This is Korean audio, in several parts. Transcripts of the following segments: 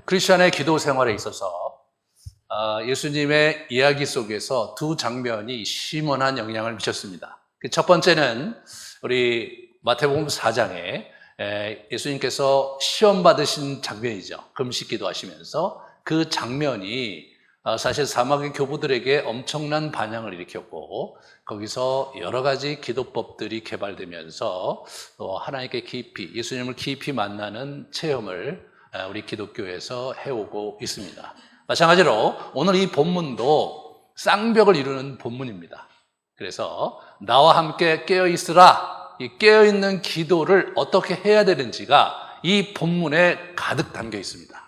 크리스천의 기도 생활에 있어서 예수님의 이야기 속에서 두 장면이 심원한 영향을 미쳤습니다. 첫 번째는 우리 마태복음 4장에 예수님께서 시험 받으신 장면이죠. 금식 기도하시면서 그 장면이 사실 사막의 교부들에게 엄청난 반향을 일으켰고 거기서 여러 가지 기도법들이 개발되면서 또 하나님께 깊이, 예수님을 깊이 만나는 체험을 우리 기독교에서 해오고 있습니다. 마찬가지로 오늘 이 본문도 쌍벽을 이루는 본문입니다. 그래서 나와 함께 깨어있으라, 이 깨어있는 기도를 어떻게 해야 되는지가 이 본문에 가득 담겨 있습니다.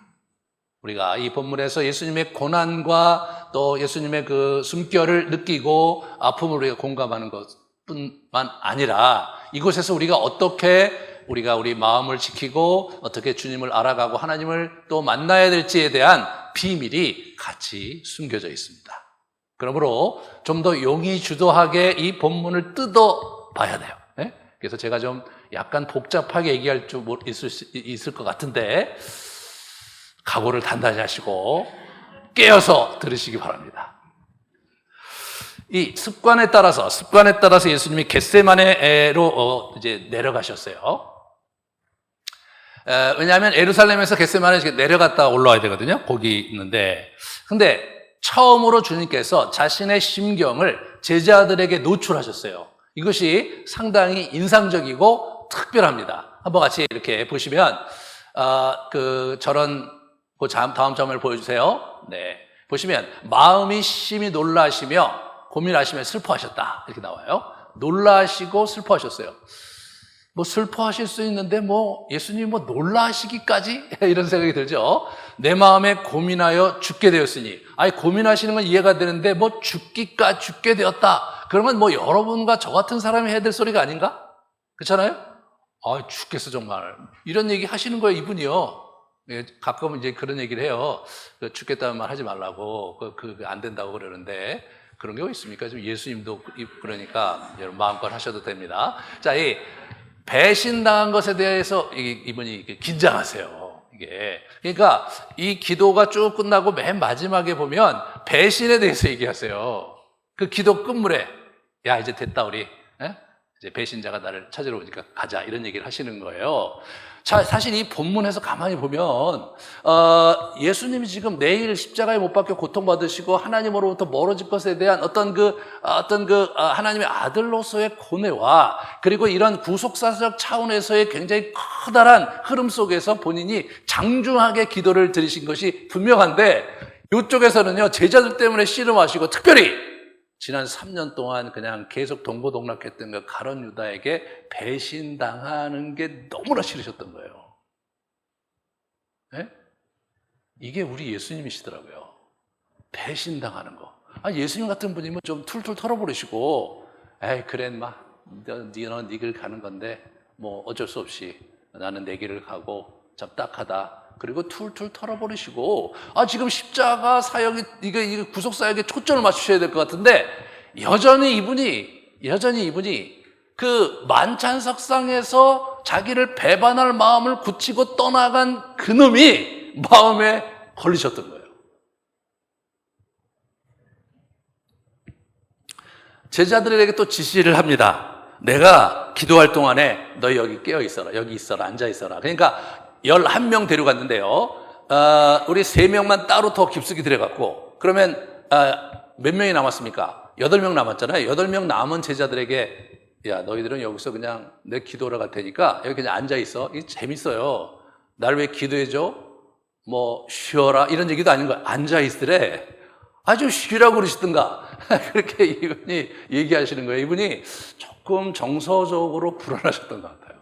우리가 이 본문에서 예수님의 고난과 또 예수님의 그 숨결을 느끼고 아픔을 우리가 공감하는 것뿐만 아니라 이곳에서 우리가 어떻게 우리 마음을 지키고 어떻게 주님을 알아가고 하나님을 또 만나야 될지에 대한 비밀이 같이 숨겨져 있습니다. 그러므로 좀 더 용의 주도하게 이 본문을 뜯어 봐야 돼요. 네? 그래서 제가 좀 약간 복잡하게 얘기할 줄 있을 것 같은데 각오를 단단히 하시고 깨어서 들으시기 바랍니다. 이 습관에 따라서 예수님이 겟세마네로 이제 내려가셨어요. 왜냐하면 예루살렘에서 겟세마네 내려갔다 올라와야 되거든요. 거기 있는데, 근데 처음으로 주님께서 자신의 심경을 제자들에게 노출하셨어요. 이것이 상당히 인상적이고 특별합니다. 한번 같이 이렇게 보시면 그 다음 점을 보여주세요. 네, 보시면 마음이 심히 놀라시며 고민하시며 슬퍼하셨다 이렇게 나와요. 놀라시고 슬퍼하셨어요. 뭐 슬퍼하실 수 있는데 예수님이 놀라시기까지 이런 생각이 들죠. 내 마음에 고민하여 죽게 되었으니, 고민하시는 건 이해가 되는데 죽게 되었다 그러면 여러분과 저 같은 사람이 해야 될 소리가 아닌가? 그렇잖아요? 죽겠어 정말 이런 얘기 하시는 거예요. 이분이요. 가끔 이제 그런 얘기를 해요. 죽겠다는 말 하지 말라고, 안 된다고 그러는데, 그런 경우 있습니까? 지금 예수님도 그러니까 여러분 마음껏 하셔도 됩니다. 자, 이 배신당한 것에 대해서 이분이 긴장하세요. 그러니까 이 기도가 쭉 끝나고 맨 마지막에 보면 배신에 대해서 얘기하세요. 그 기도 끝물에, 야, 이제 됐다, 우리. 이제 배신자가 나를 찾으러 오니까 가자, 이런 얘기를 하시는 거예요. 자, 사실 이 본문에서 가만히 보면 예수님이 지금 내일 십자가에 못 박혀 고통받으시고 하나님으로부터 멀어질 것에 대한 어떤 하나님의 아들로서의 고뇌와 그리고 이런 구속사적 차원에서의 굉장히 커다란 흐름 속에서 본인이 장중하게 기도를 드리신 것이 분명한데, 이쪽에서는요 제자들 때문에 씨름하시고 특별히 지난 3년 동안 그냥 계속 동고동락했던 그 가룟 유다에게 배신당하는 게 너무나 싫으셨던 거예요. 네? 이게 우리 예수님이시더라고요. 배신당하는 거. 예수님 같은 분이면 좀 툴툴 털어버리시고, 그래, 너는 네 길 가는 건데, 어쩔 수 없이 나는 내 길을 가고, 참 딱하다. 그리고 툴툴 털어버리시고, 지금 십자가 사역이, 이게 구속사역에 초점을 맞추셔야 될 것 같은데, 여전히 이분이 그 만찬석상에서 자기를 배반할 마음을 굳히고 떠나간 그놈이 마음에 걸리셨던 거예요. 제자들에게 또 지시를 합니다. 내가 기도할 동안에 너 여기 깨어 있어라, 여기 있어라, 앉아 있어라. 그러니까 11명 데려갔는데요. 우리 3명만 따로 더 깊숙이 들어갔고, 그러면 몇 명이 남았습니까? 8명 남았잖아요. 8명 남은 제자들에게, 야, 너희들은 여기서 그냥 내 기도하러 갈 테니까 여기 그냥 앉아 있어. 이게 재밌어요. 날 왜 기도해줘? 쉬어라, 이런 얘기도 아닌 거야. 앉아 있으래. 좀 쉬라고 그러시든가. 그렇게 이분이 얘기하시는 거예요. 이분이 조금 정서적으로 불안하셨던 것 같아요.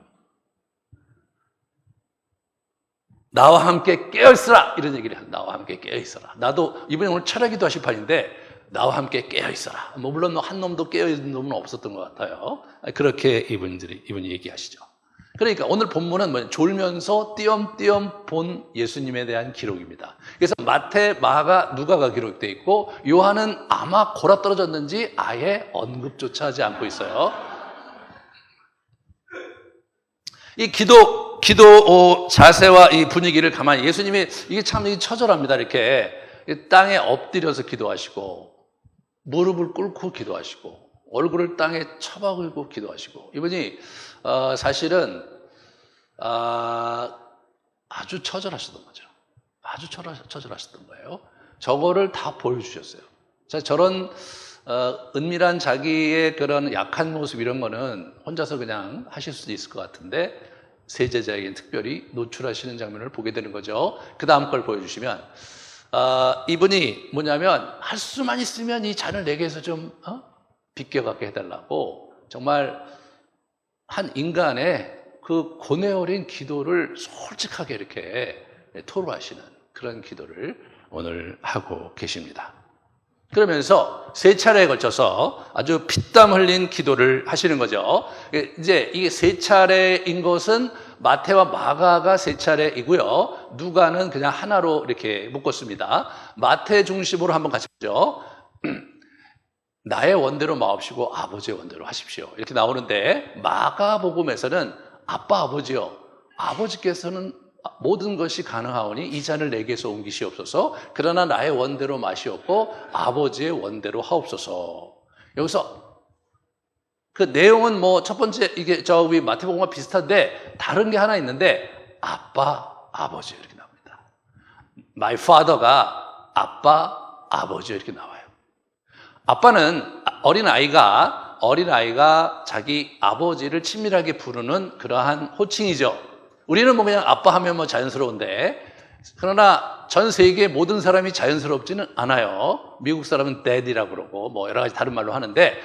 나와 함께 깨어있어라, 이런 얘기를 해요. 나와 함께 깨어있어라. 나도 이번에 오늘 철야기도 하실 판인데 나와 함께 깨어있어라. 물론 한 놈도 깨어있는 놈은 없었던 것 같아요. 그렇게 이분이 얘기하시죠. 그러니까 오늘 본문은 졸면서 띄엄띄엄 본 예수님에 대한 기록입니다. 그래서 마태, 마가, 누가가 기록되어 있고 요한은 아마 골아떨어졌는지 아예 언급조차 하지 않고 있어요. 이 기도 기도 자세와 이 분위기를 가만히 예수님이 이게 참 처절합니다. 이렇게 땅에 엎드려서 기도하시고 무릎을 꿇고 기도하시고 얼굴을 땅에 쳐박고 기도하시고 이분이 사실은 아주 처절하시던 거죠. 아주 처절하셨던 거예요. 저거를 다 보여주셨어요. 자, 저런 은밀한 자기의 그런 약한 모습 이런 거는 혼자서 그냥 하실 수도 있을 것 같은데 세 제자에게 특별히 노출하시는 장면을 보게 되는 거죠. 그 다음 걸 보여주시면 이분이 뭐냐면 할 수만 있으면 이 잔을 내게서 좀 비껴가게 해달라고 정말 한 인간의 그 고뇌 어린 기도를 솔직하게 이렇게 토로하시는 그런 기도를 오늘 하고 계십니다. 그러면서 세 차례에 걸쳐서 아주 피땀 흘린 기도를 하시는 거죠. 이제 이게 세 차례인 것은 마태와 마가가 세 차례이고요. 누가는 그냥 하나로 이렇게 묶었습니다. 마태 중심으로 한번 같이 보죠. 나의 원대로 마옵시고 아버지의 원대로 하십시오. 이렇게 나오는데 마가복음에서는 아빠 아버지요. 아버지께서는 모든 것이 가능하오니 이 잔을 내게서 옮기시옵소서. 그러나 나의 원대로 마시옵고 아버지의 원대로 하옵소서. 여기서 그 내용은 뭐 첫 번째 이게 저 위 마태복음과 비슷한데 다른 게 하나 있는데 아빠 아버지 이렇게 나옵니다. My father가 아빠 아버지 이렇게 나와요. 아빠는 어린아이가 자기 아버지를 친밀하게 부르는 그러한 호칭이죠. 우리는 뭐 그냥 아빠 하면 뭐 자연스러운데, 그러나 전 세계 모든 사람이 자연스럽지는 않아요. 미국 사람은 dad이라고 그러고 뭐 여러 가지 다른 말로 하는데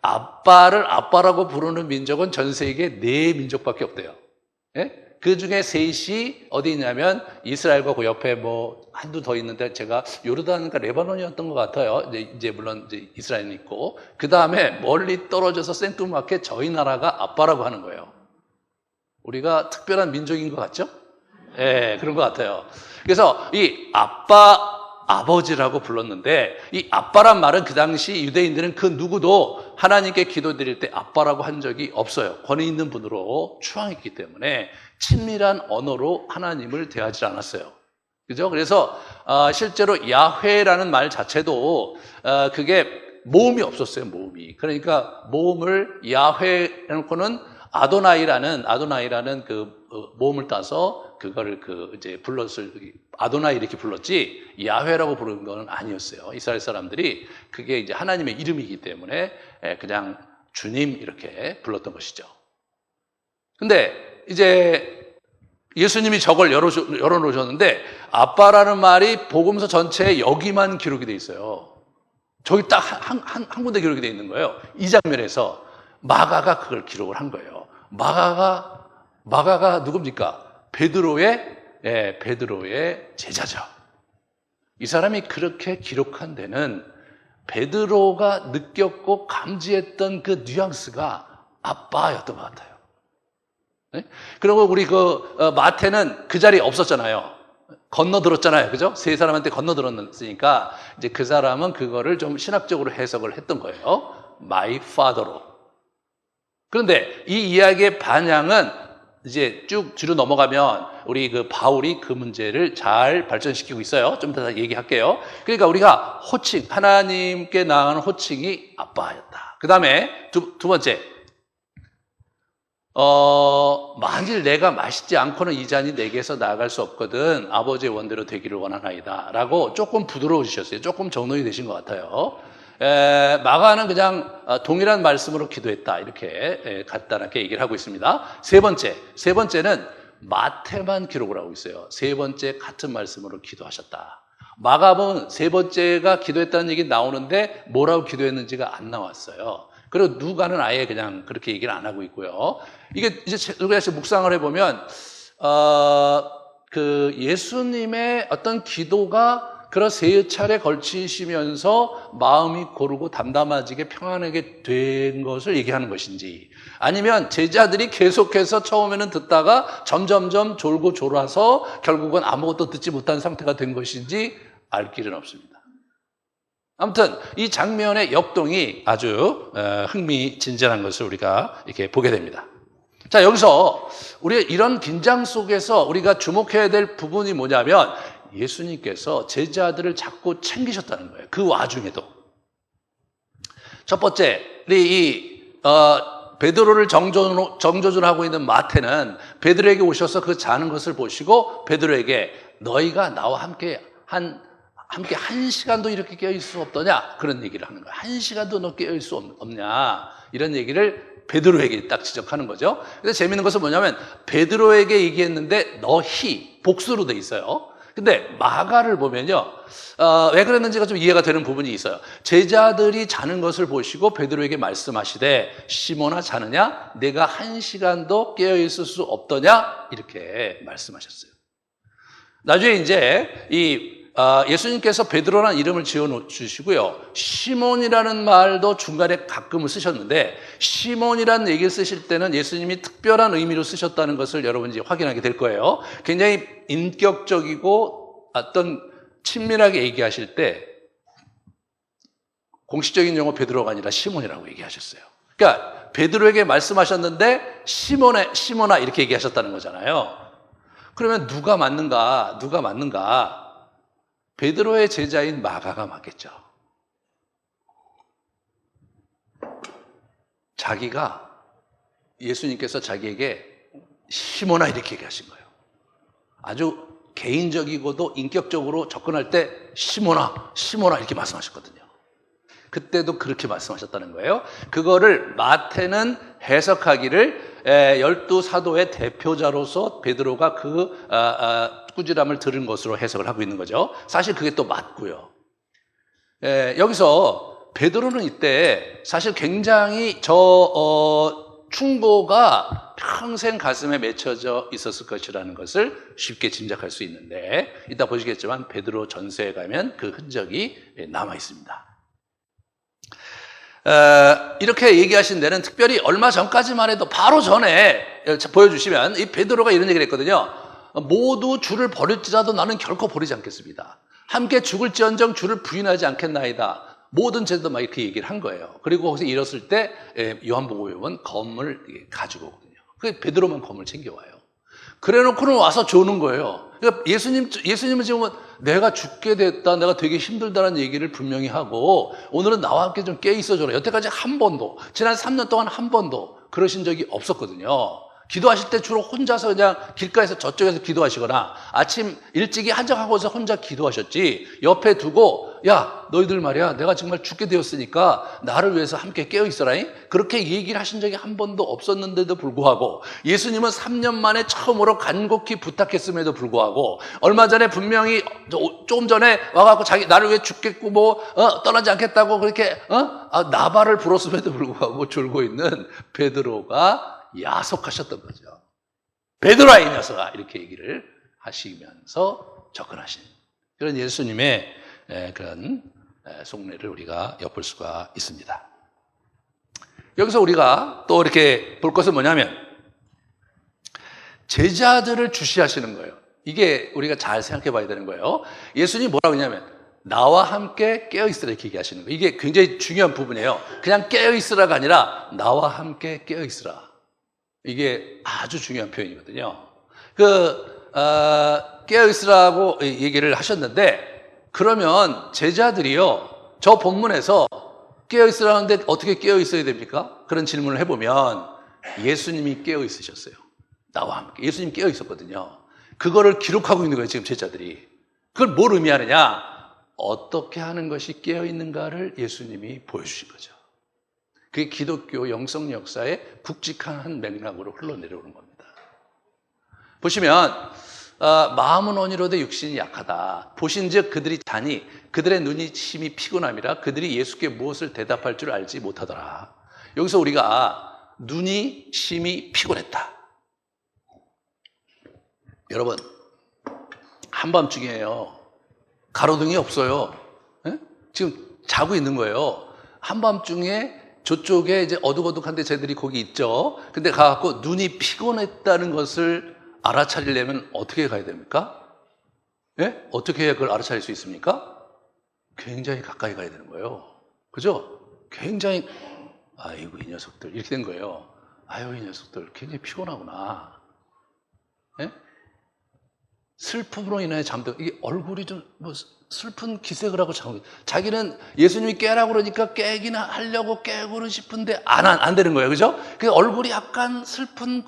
아빠를 아빠라고 부르는 민족은 전 세계 4민족밖에 없대요. 예? 그 중에 셋이 어디 있냐면 이스라엘과 그 옆에 뭐 한두 더 있는데 제가 요르단인가 레바논이었던 것 같아요. 이제 물론 이제 이스라엘은 있고 그 다음에 멀리 떨어져서 생뚱맞게 저희 나라가 아빠라고 하는 거예요. 우리가 특별한 민족인 것 같죠? 예, 그런 것 같아요. 그래서 이 아버지라고 불렀는데 이 아빠란 말은 그 당시 유대인들은 그 누구도 하나님께 기도드릴 때 아빠라고 한 적이 없어요. 권위 있는 분으로 추앙했기 때문에 친밀한 언어로 하나님을 대하지 않았어요. 그죠? 그래서 실제로 야훼라는 말 자체도 그게 모음이 없었어요. 모음이. 그러니까 모음을 야훼 해놓고는 아도나이라는 그 모음을 따서 그거를 이제 아도나이 이렇게 불렀지 야훼라고 부르는 건 아니었어요. 이스라엘 사람들이 그게 이제 하나님의 이름이기 때문에 그냥 주님 이렇게 불렀던 것이죠. 근데 이제 예수님이 저걸 열어놓으셨는데 아빠라는 말이 복음서 전체에 여기만 기록이 돼 있어요. 저기 딱 한 군데 기록이 돼 있는 거예요. 이 장면에서 마가가 그걸 기록을 한 거예요. 마가가 누굽니까? 베드로의 제자죠. 이 사람이 그렇게 기록한 데는 베드로가 느꼈고 감지했던 그 뉘앙스가 아빠였던 것 같아요. 네? 그리고 우리 마태는 그 자리에 없었잖아요. 건너들었잖아요. 그죠? 세 사람한테 건너들었으니까 이제 그 사람은 그거를 좀 신학적으로 해석을 했던 거예요. My father로. 그런데 이 이야기의 반향은 이제 쭉 뒤로 넘어가면 우리 바울이 그 문제를 잘 발전시키고 있어요. 좀 더 얘기할게요. 그러니까 우리가 호칭, 하나님께 나아가는 호칭이 아빠였다. 그 다음에 두 번째, 만일 내가 마시지 않고는 이 잔이 내게서 나아갈 수 없거든 아버지의 원대로 되기를 원하나이다 라고 조금 부드러우셨어요. 조금 정돈이 되신 것 같아요. 마가는 그냥 동일한 말씀으로 기도했다 이렇게 간단하게 얘기를 하고 있습니다. 세 번째는 마태만 기록을 하고 있어요. 세 번째 같은 말씀으로 기도하셨다. 마가복음은 세 번째가 기도했다는 얘기 나오는데 뭐라고 기도했는지가 안 나왔어요. 그리고 누가는 아예 그냥 그렇게 얘기를 안 하고 있고요. 이게 이제 우리가 묵상을 해보면 그 예수님의 어떤 기도가 그런 세 차례 걸치시면서 마음이 고르고 담담해지게 평안하게 된 것을 얘기하는 것인지, 아니면 제자들이 계속해서 처음에는 듣다가 점점점 졸고 졸아서 결국은 아무것도 듣지 못한 상태가 된 것인지 알 길은 없습니다. 아무튼 이 장면의 역동이 아주 흥미진진한 것을 우리가 이렇게 보게 됩니다. 자, 여기서 우리 이런 긴장 속에서 우리가 주목해야 될 부분이 뭐냐면 예수님께서 제자들을 자꾸 챙기셨다는 거예요. 그 와중에도. 첫 번째, 베드로를 정조준하고 있는 마태는 베드로에게 오셔서 그 자는 것을 보시고 베드로에게 너희가 나와 함께 한 시간도 이렇게 깨어있을 수 없더냐? 그런 얘기를 하는 거야. 한 시간도 너 깨어있을 수 없냐? 이런 얘기를 베드로에게 딱 지적하는 거죠. 근데 재밌는 것은 뭐냐면 베드로에게 얘기했는데 너희 복수로 돼 있어요. 근데 마가를 보면요, 왜 그랬는지가 좀 이해가 되는 부분이 있어요. 제자들이 자는 것을 보시고 베드로에게 말씀하시되 시몬아 자느냐? 내가 한 시간도 깨어 있을 수 없더냐? 이렇게 말씀하셨어요. 나중에 이제 예수님께서 베드로라는 이름을 지어주시고요. 시몬이라는 말도 중간에 가끔은 쓰셨는데 시몬이라는 얘기를 쓰실 때는 예수님이 특별한 의미로 쓰셨다는 것을 여러분이 확인하게 될 거예요. 굉장히 인격적이고 어떤 친밀하게 얘기하실 때 공식적인 용어 베드로가 아니라 시몬이라고 얘기하셨어요. 그러니까 베드로에게 말씀하셨는데 시몬아 이렇게 얘기하셨다는 거잖아요. 그러면 누가 맞는가? 베드로의 제자인 마가가 맞겠죠. 예수님께서 자기에게 시몬아 이렇게 얘기하신 거예요. 아주 개인적이고도 인격적으로 접근할 때 시몬아 이렇게 말씀하셨거든요. 그때도 그렇게 말씀하셨다는 거예요. 그거를 마태는 해석하기를 12사도의 대표자로서 베드로가 꾸지람을 들은 것으로 해석을 하고 있는 거죠. 사실 그게 또 맞고요. 여기서 베드로는 이때 사실 굉장히 충고가 평생 가슴에 맺혀져 있었을 것이라는 것을 쉽게 짐작할 수 있는데 이따 보시겠지만 베드로 전서에 가면 그 흔적이 남아 있습니다. 이렇게 얘기하신 데는 특별히 얼마 전까지만 해도 바로 전에 보여주시면 이 베드로가 이런 얘기를 했거든요. 모두 주를 버릴지라도 나는 결코 버리지 않겠습니다. 함께 죽을지언정 주를 부인하지 않겠나이다. 모든 제도 막 이렇게 얘기를 한 거예요. 그리고 거기서 일었을 때 요한복음은 검을 가지고 오거든요. 그 베드로만 검을 챙겨와요. 그래놓고는 와서 조는 거예요. 그러니까 예수님은 지금 내가 죽게 됐다, 내가 되게 힘들다는 얘기를 분명히 하고 오늘은 나와 함께 좀 깨 있어줘라. 여태까지 지난 3년 동안 한 번도 그러신 적이 없었거든요. 기도하실 때 주로 혼자서 그냥 길가에서 저쪽에서 기도하시거나 아침 일찍이 한적하고서 혼자 기도하셨지 옆에 두고 야 너희들 말이야 내가 정말 죽게 되었으니까 나를 위해서 함께 깨어 있어라잉 그렇게 얘기를 하신 적이 한 번도 없었는데도 불구하고 예수님은 3년 만에 처음으로 간곡히 부탁했음에도 불구하고 얼마 전에 분명히 조금 전에 와갖고 나를 위해 죽겠고 떠나지 않겠다고 그렇게 나발을 불었음에도 불구하고 졸고 있는 베드로가 야속하셨던 거죠. 베드로야 이 녀석아 이렇게 얘기를 하시면서 접근하신 그런 예수님의 그런 속내를 우리가 엿볼 수가 있습니다. 여기서 우리가 또 이렇게 볼 것은 뭐냐면 제자들을 주시하시는 거예요. 이게 우리가 잘 생각해 봐야 되는 거예요. 예수님이 뭐라고 하냐면 나와 함께 깨어있으라 이렇게 얘기하시는 거예요. 이게 굉장히 중요한 부분이에요. 그냥 깨어있으라가 아니라 나와 함께 깨어있으라. 이게 아주 중요한 표현이거든요. 깨어있으라고 얘기를 하셨는데, 그러면 제자들이요, 저 본문에서 깨어있으라는데 어떻게 깨어있어야 됩니까? 그런 질문을 해보면, 예수님이 깨어있으셨어요. 나와 함께. 예수님 깨어있었거든요. 그거를 기록하고 있는 거예요, 지금 제자들이. 그걸 뭘 의미하느냐? 어떻게 하는 것이 깨어있는가를 예수님이 보여주신 거죠. 그게 기독교 영성 역사의 굵직한 한 맥락으로 흘러내려오는 겁니다. 보시면 마음은 온유로되 육신이 약하다. 보신즉 그들이 자니 그들의 눈이 심히 피곤함이라 그들이 예수께 무엇을 대답할 줄 알지 못하더라. 여기서 우리가 눈이 심히 피곤했다. 여러분 한밤중이에요. 가로등이 없어요. 에? 지금 자고 있는 거예요. 한밤중에 저쪽에 이제 어둑어둑한데 쟤들이 거기 있죠. 근데 가갖고 눈이 피곤했다는 것을 알아차리려면 어떻게 가야 됩니까? 예? 어떻게 해야 그걸 알아차릴 수 있습니까? 굉장히 가까이 가야 되는 거예요. 그죠? 굉장히, 아이고, 이 녀석들. 이렇게 된 거예요. 아유, 이 녀석들 굉장히 피곤하구나. 예? 슬픔으로 인해 잠든, 이게 얼굴이 좀 뭐 슬픈 기색을 하고 잠든, 자기는 예수님이 깨라고 그러니까 깨긴 하려고 깨고는 싶은데 안 되는 거예요. 그죠? 그 얼굴이 약간 슬픈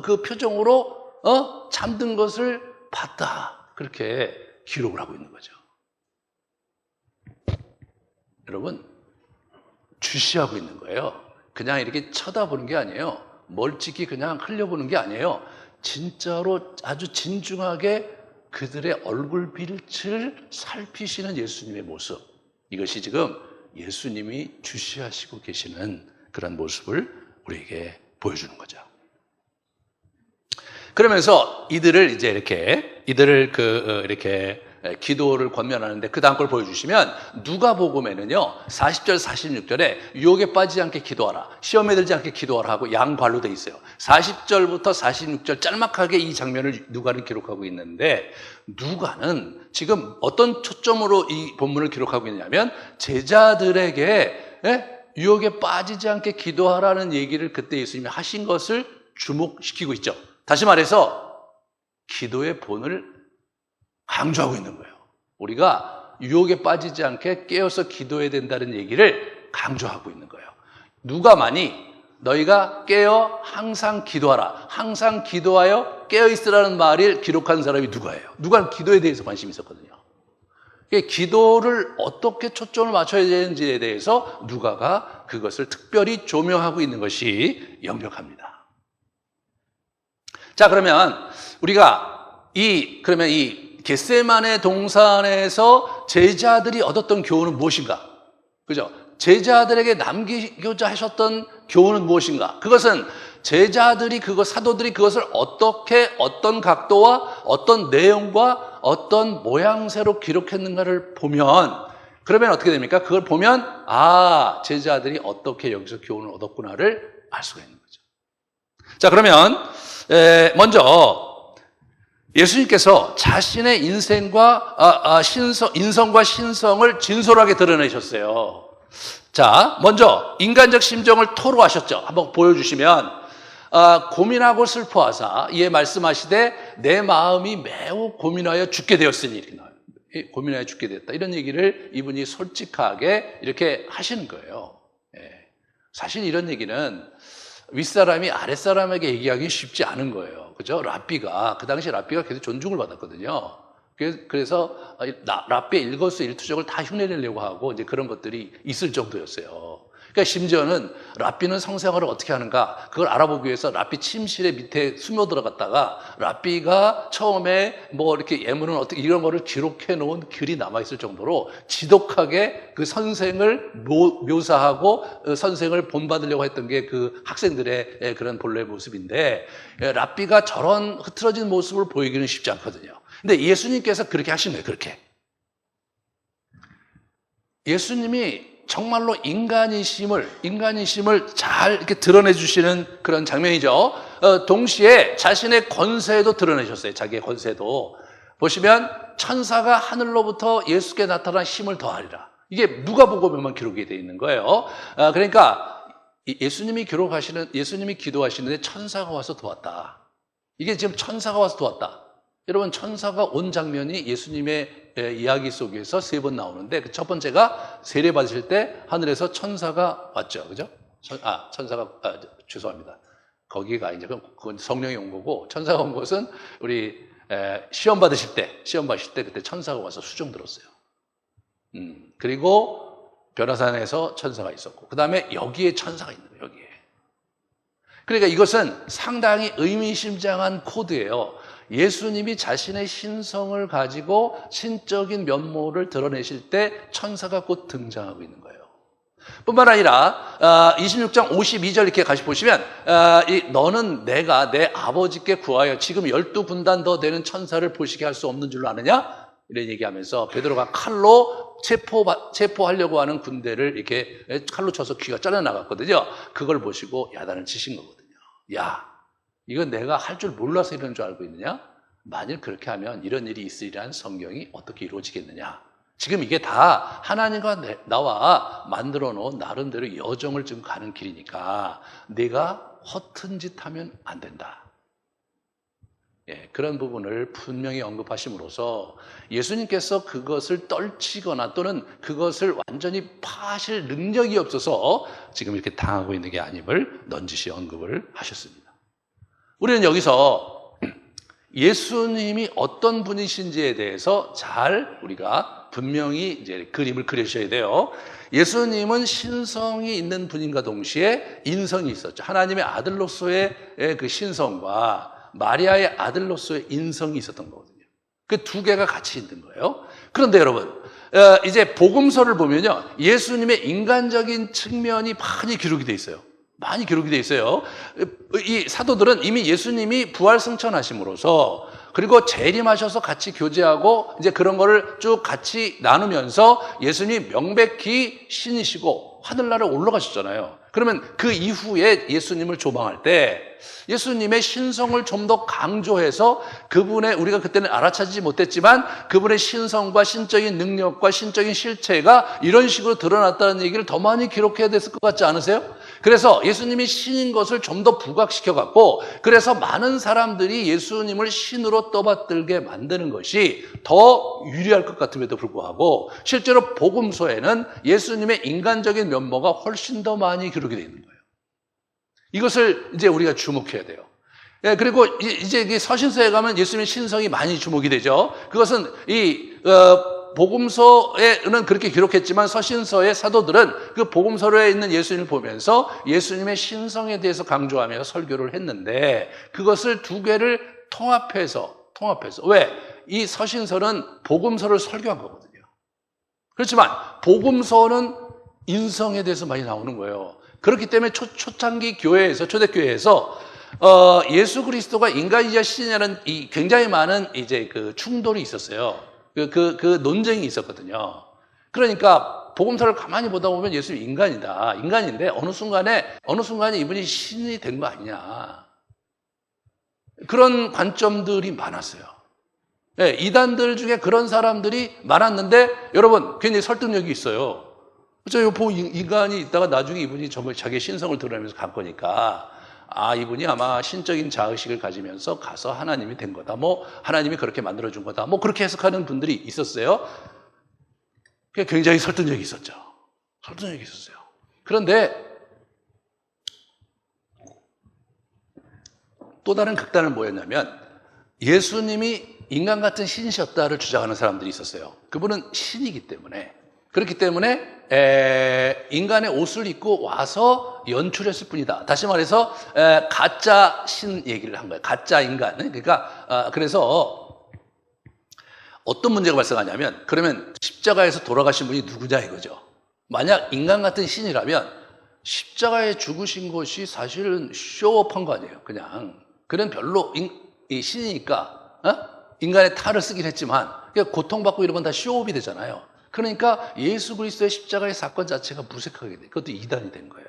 그 표정으로 잠든 것을 봤다. 그렇게 기록을 하고 있는 거죠. 여러분, 주시하고 있는 거예요. 그냥 이렇게 쳐다보는 게 아니에요. 멀찍이 그냥 흘려보는 게 아니에요. 진짜로 아주 진중하게 그들의 얼굴빛을 살피시는 예수님의 모습. 이것이 지금 예수님이 주시하시고 계시는 그런 모습을 우리에게 보여주는 거죠. 그러면서 이들을 이제 이렇게 기도를 권면하는데 그 다음 걸 보여주시면 누가복음에는요 40절 46절에 유혹에 빠지지 않게 기도하라, 시험에 들지 않게 기도하라 하고 양발로 돼 있어요. 40절부터 46절 짤막하게 이 장면을 누가는 기록하고 있는데, 누가는 지금 어떤 초점으로 이 본문을 기록하고 있냐면 제자들에게 유혹에 빠지지 않게 기도하라는 얘기를 그때 예수님이 하신 것을 주목시키고 있죠. 다시 말해서 기도의 본을 강조하고 있는 거예요. 우리가 유혹에 빠지지 않게 깨어서 기도해야 된다는 얘기를 강조하고 있는 거예요. 누가만이 너희가 깨어 항상 기도하라, 항상 기도하여 깨어 있으라는 말을 기록한 사람이 누가예요. 누가는 기도에 대해서 관심이 있었거든요. 기도를 어떻게 초점을 맞춰야 되는지에 대해서 누가가 그것을 특별히 조명하고 있는 것이 역력합니다. 자, 그러면 우리가 이 겟세마네 동산에서 제자들이 얻었던 교훈은 무엇인가? 그죠? 제자들에게 남기고자 하셨던 교훈은 무엇인가? 그것은 제자들이 사도들이 그것을 어떻게, 어떤 각도와 어떤 내용과 어떤 모양새로 기록했는가를 보면, 그러면 어떻게 됩니까? 그걸 보면 제자들이 어떻게 여기서 교훈을 얻었구나를 알 수가 있는 거죠. 자, 그러면 먼저 예수님께서 자신의 인생과 인성과 신성을 진솔하게 드러내셨어요. 자, 먼저 인간적 심정을 토로하셨죠. 한번 보여주시면 고민하고 슬퍼하사 이에 말씀하시되 내 마음이 매우 고민하여 죽게 되었으니, 이렇게 나와요. 고민하여 죽게 되었다, 이런 얘기를 이분이 솔직하게 이렇게 하시는 거예요. 사실 이런 얘기는 윗사람이 아랫사람에게 얘기하기 쉽지 않은 거예요. 그죠? 그 당시 랍비가 계속 존중을 받았거든요. 그래서 랍비의 일거수일투족을 다 흉내내려고 하고 이제 그런 것들이 있을 정도였어요. 그러니까 심지어는 랍비는 성생활을 어떻게 하는가, 그걸 알아보기 위해서 랍비 침실에 밑에 숨어 들어갔다가 랍비가 처음에 이렇게 예문은 어떻게, 이런 거를 기록해 놓은 글이 남아있을 정도로 지독하게 그 선생을 묘사하고 선생을 본받으려고 했던 게 그 학생들의 그런 본래 모습인데, 랍비가 저런 흐트러진 모습을 보이기는 쉽지 않거든요. 근데 예수님께서 그렇게 하신 거예요. 그렇게 예수님이 정말로 인간이심을 잘 이렇게 드러내 주시는 그런 장면이죠. 동시에 자신의 권세도 드러내셨어요. 자기의 권세도. 보시면 천사가 하늘로부터 예수께 나타난 힘을 더하리라. 이게 누가복음에만 기록이 되어 있는 거예요. 그러니까 예수님이 기도하시는데 천사가 와서 도왔다. 이게 지금 천사가 와서 도왔다. 여러분, 천사가 온 장면이 예수님의 이야기 속에서 3번 나오는데, 그 첫 번째가 세례 받으실 때 하늘에서 천사가 왔죠. 그죠? 죄송합니다. 거기가 이제 그건 성령이 온 거고, 천사가 온 것은 우리 시험 받으실 때 그때 천사가 와서 수종 들었어요. 그리고 변화산에서 천사가 있었고, 그 다음에 여기에 천사가 있는 거예요. 여기에. 그러니까 이것은 상당히 의미심장한 코드예요. 예수님이 자신의 신성을 가지고 신적인 면모를 드러내실 때 천사가 곧 등장하고 있는 거예요. 뿐만 아니라 26장 52절 이렇게 같이 보시면 너는 내가 내 아버지께 구하여 지금 12분단 더 되는 천사를 보시게 할 수 없는 줄로 아느냐? 이런 얘기하면서 베드로가 칼로 체포하려고 하는 군대를 이렇게 칼로 쳐서 귀가 잘려나갔거든요. 그걸 보시고 야단을 치신 거거든요. 야, 이건 내가 할 줄 몰라서 이런 줄 알고 있느냐? 만일 그렇게 하면 이런 일이 있으리란 성경이 어떻게 이루어지겠느냐? 지금 이게 다 하나님과 나와 만들어 놓은 나름대로 여정을 지금 가는 길이니까 내가 허튼 짓 하면 안 된다. 예, 그런 부분을 분명히 언급하심으로써 예수님께서 그것을 떨치거나 또는 그것을 완전히 파실 능력이 없어서 지금 이렇게 당하고 있는 게 아님을 넌지시 언급을 하셨습니다. 우리는 여기서 예수님이 어떤 분이신지에 대해서 잘 우리가 분명히 이제 그림을 그려주셔야 돼요. 예수님은 신성이 있는 분인가 동시에 인성이 있었죠. 하나님의 아들로서의 그 신성과 마리아의 아들로서의 인성이 있었던 거거든요. 그 두 개가 같이 있는 거예요. 그런데 여러분, 이제 복음서를 보면요, 예수님의 인간적인 측면이 많이 기록이 돼 있어요. 많이 기록이 돼 있어요. 이 사도들은 이미 예수님이 부활승천하심으로써 그리고 재림하셔서 같이 교제하고 이제 그런 거를 쭉 같이 나누면서 예수님이 명백히 신이시고 하늘나라에 올라가셨잖아요. 그러면 그 이후에 예수님을 조망할 때 예수님의 신성을 좀 더 강조해서 그분의, 우리가 그때는 알아차리지 못했지만 그분의 신성과 신적인 능력과 신적인 실체가 이런 식으로 드러났다는 얘기를 더 많이 기록해야 됐을 것 같지 않으세요? 그래서 예수님이 신인 것을 좀 더 부각시켜갖고 그래서 많은 사람들이 예수님을 신으로 떠받들게 만드는 것이 더 유리할 것 같음에도 불구하고 실제로 복음서에는 예수님의 인간적인 면모가 훨씬 더 많이 기록이 되어 있는 거예요. 이것을 이제 우리가 주목해야 돼요. 예, 그리고 이제 서신서에 가면 예수님의 신성이 많이 주목이 되죠. 그것은 복음서에는 그렇게 기록했지만 서신서의 사도들은 그 복음서에 있는 예수님을 보면서 예수님의 신성에 대해서 강조하며 설교를 했는데 그것을 두 개를 통합해서 왜? 이 서신서는 복음서를 설교한 거거든요. 그렇지만 복음서는 인성에 대해서 많이 나오는 거예요. 그렇기 때문에 초창기 교회에서, 초대교회에서 예수 그리스도가 인간이자 신이라는 이 굉장히 많은 이제 그 충돌이 있었어요. 그 논쟁이 있었거든요. 그러니까 복음서를 가만히 보다 보면 예수님 인간이다. 인간인데 어느 순간에 이분이 신이 된 거 아니냐. 그런 관점들이 많았어요. 네, 이단들 중에 그런 사람들이 많았는데 여러분 굉장히 설득력이 있어요. 그렇죠? 인간이 있다가 나중에 이분이 정말 자기의 신성을 드러내면서 간 거니까 이분이 아마 신적인 자의식을 가지면서 가서 하나님이 된 거다. 하나님이 그렇게 만들어준 거다. 그렇게 해석하는 분들이 있었어요. 그게 굉장히 설득력이 있었죠. 설득력이 있었어요. 그런데 또 다른 극단은 뭐였냐면 예수님이 인간 같은 신이셨다를 주장하는 사람들이 있었어요. 그분은 신이기 때문에. 그렇기 때문에 인간의 옷을 입고 와서 연출했을 뿐이다. 다시 말해서 가짜 신 얘기를 한 거예요. 가짜 인간. 그러니까 그래서 어떤 문제가 발생하냐면 그러면 십자가에서 돌아가신 분이 누구냐 이거죠. 만약 인간 같은 신이라면 십자가에 죽으신 것이 사실은 쇼업한 거 아니에요. 그는 별로 이 신이니까 인간의 탈을 쓰긴 했지만 고통받고 이런 건 다 쇼업이 되잖아요. 그러니까 예수 그리스도의 십자가의 사건 자체가 무색하게 돼. 그것도 이단이 된 거예요.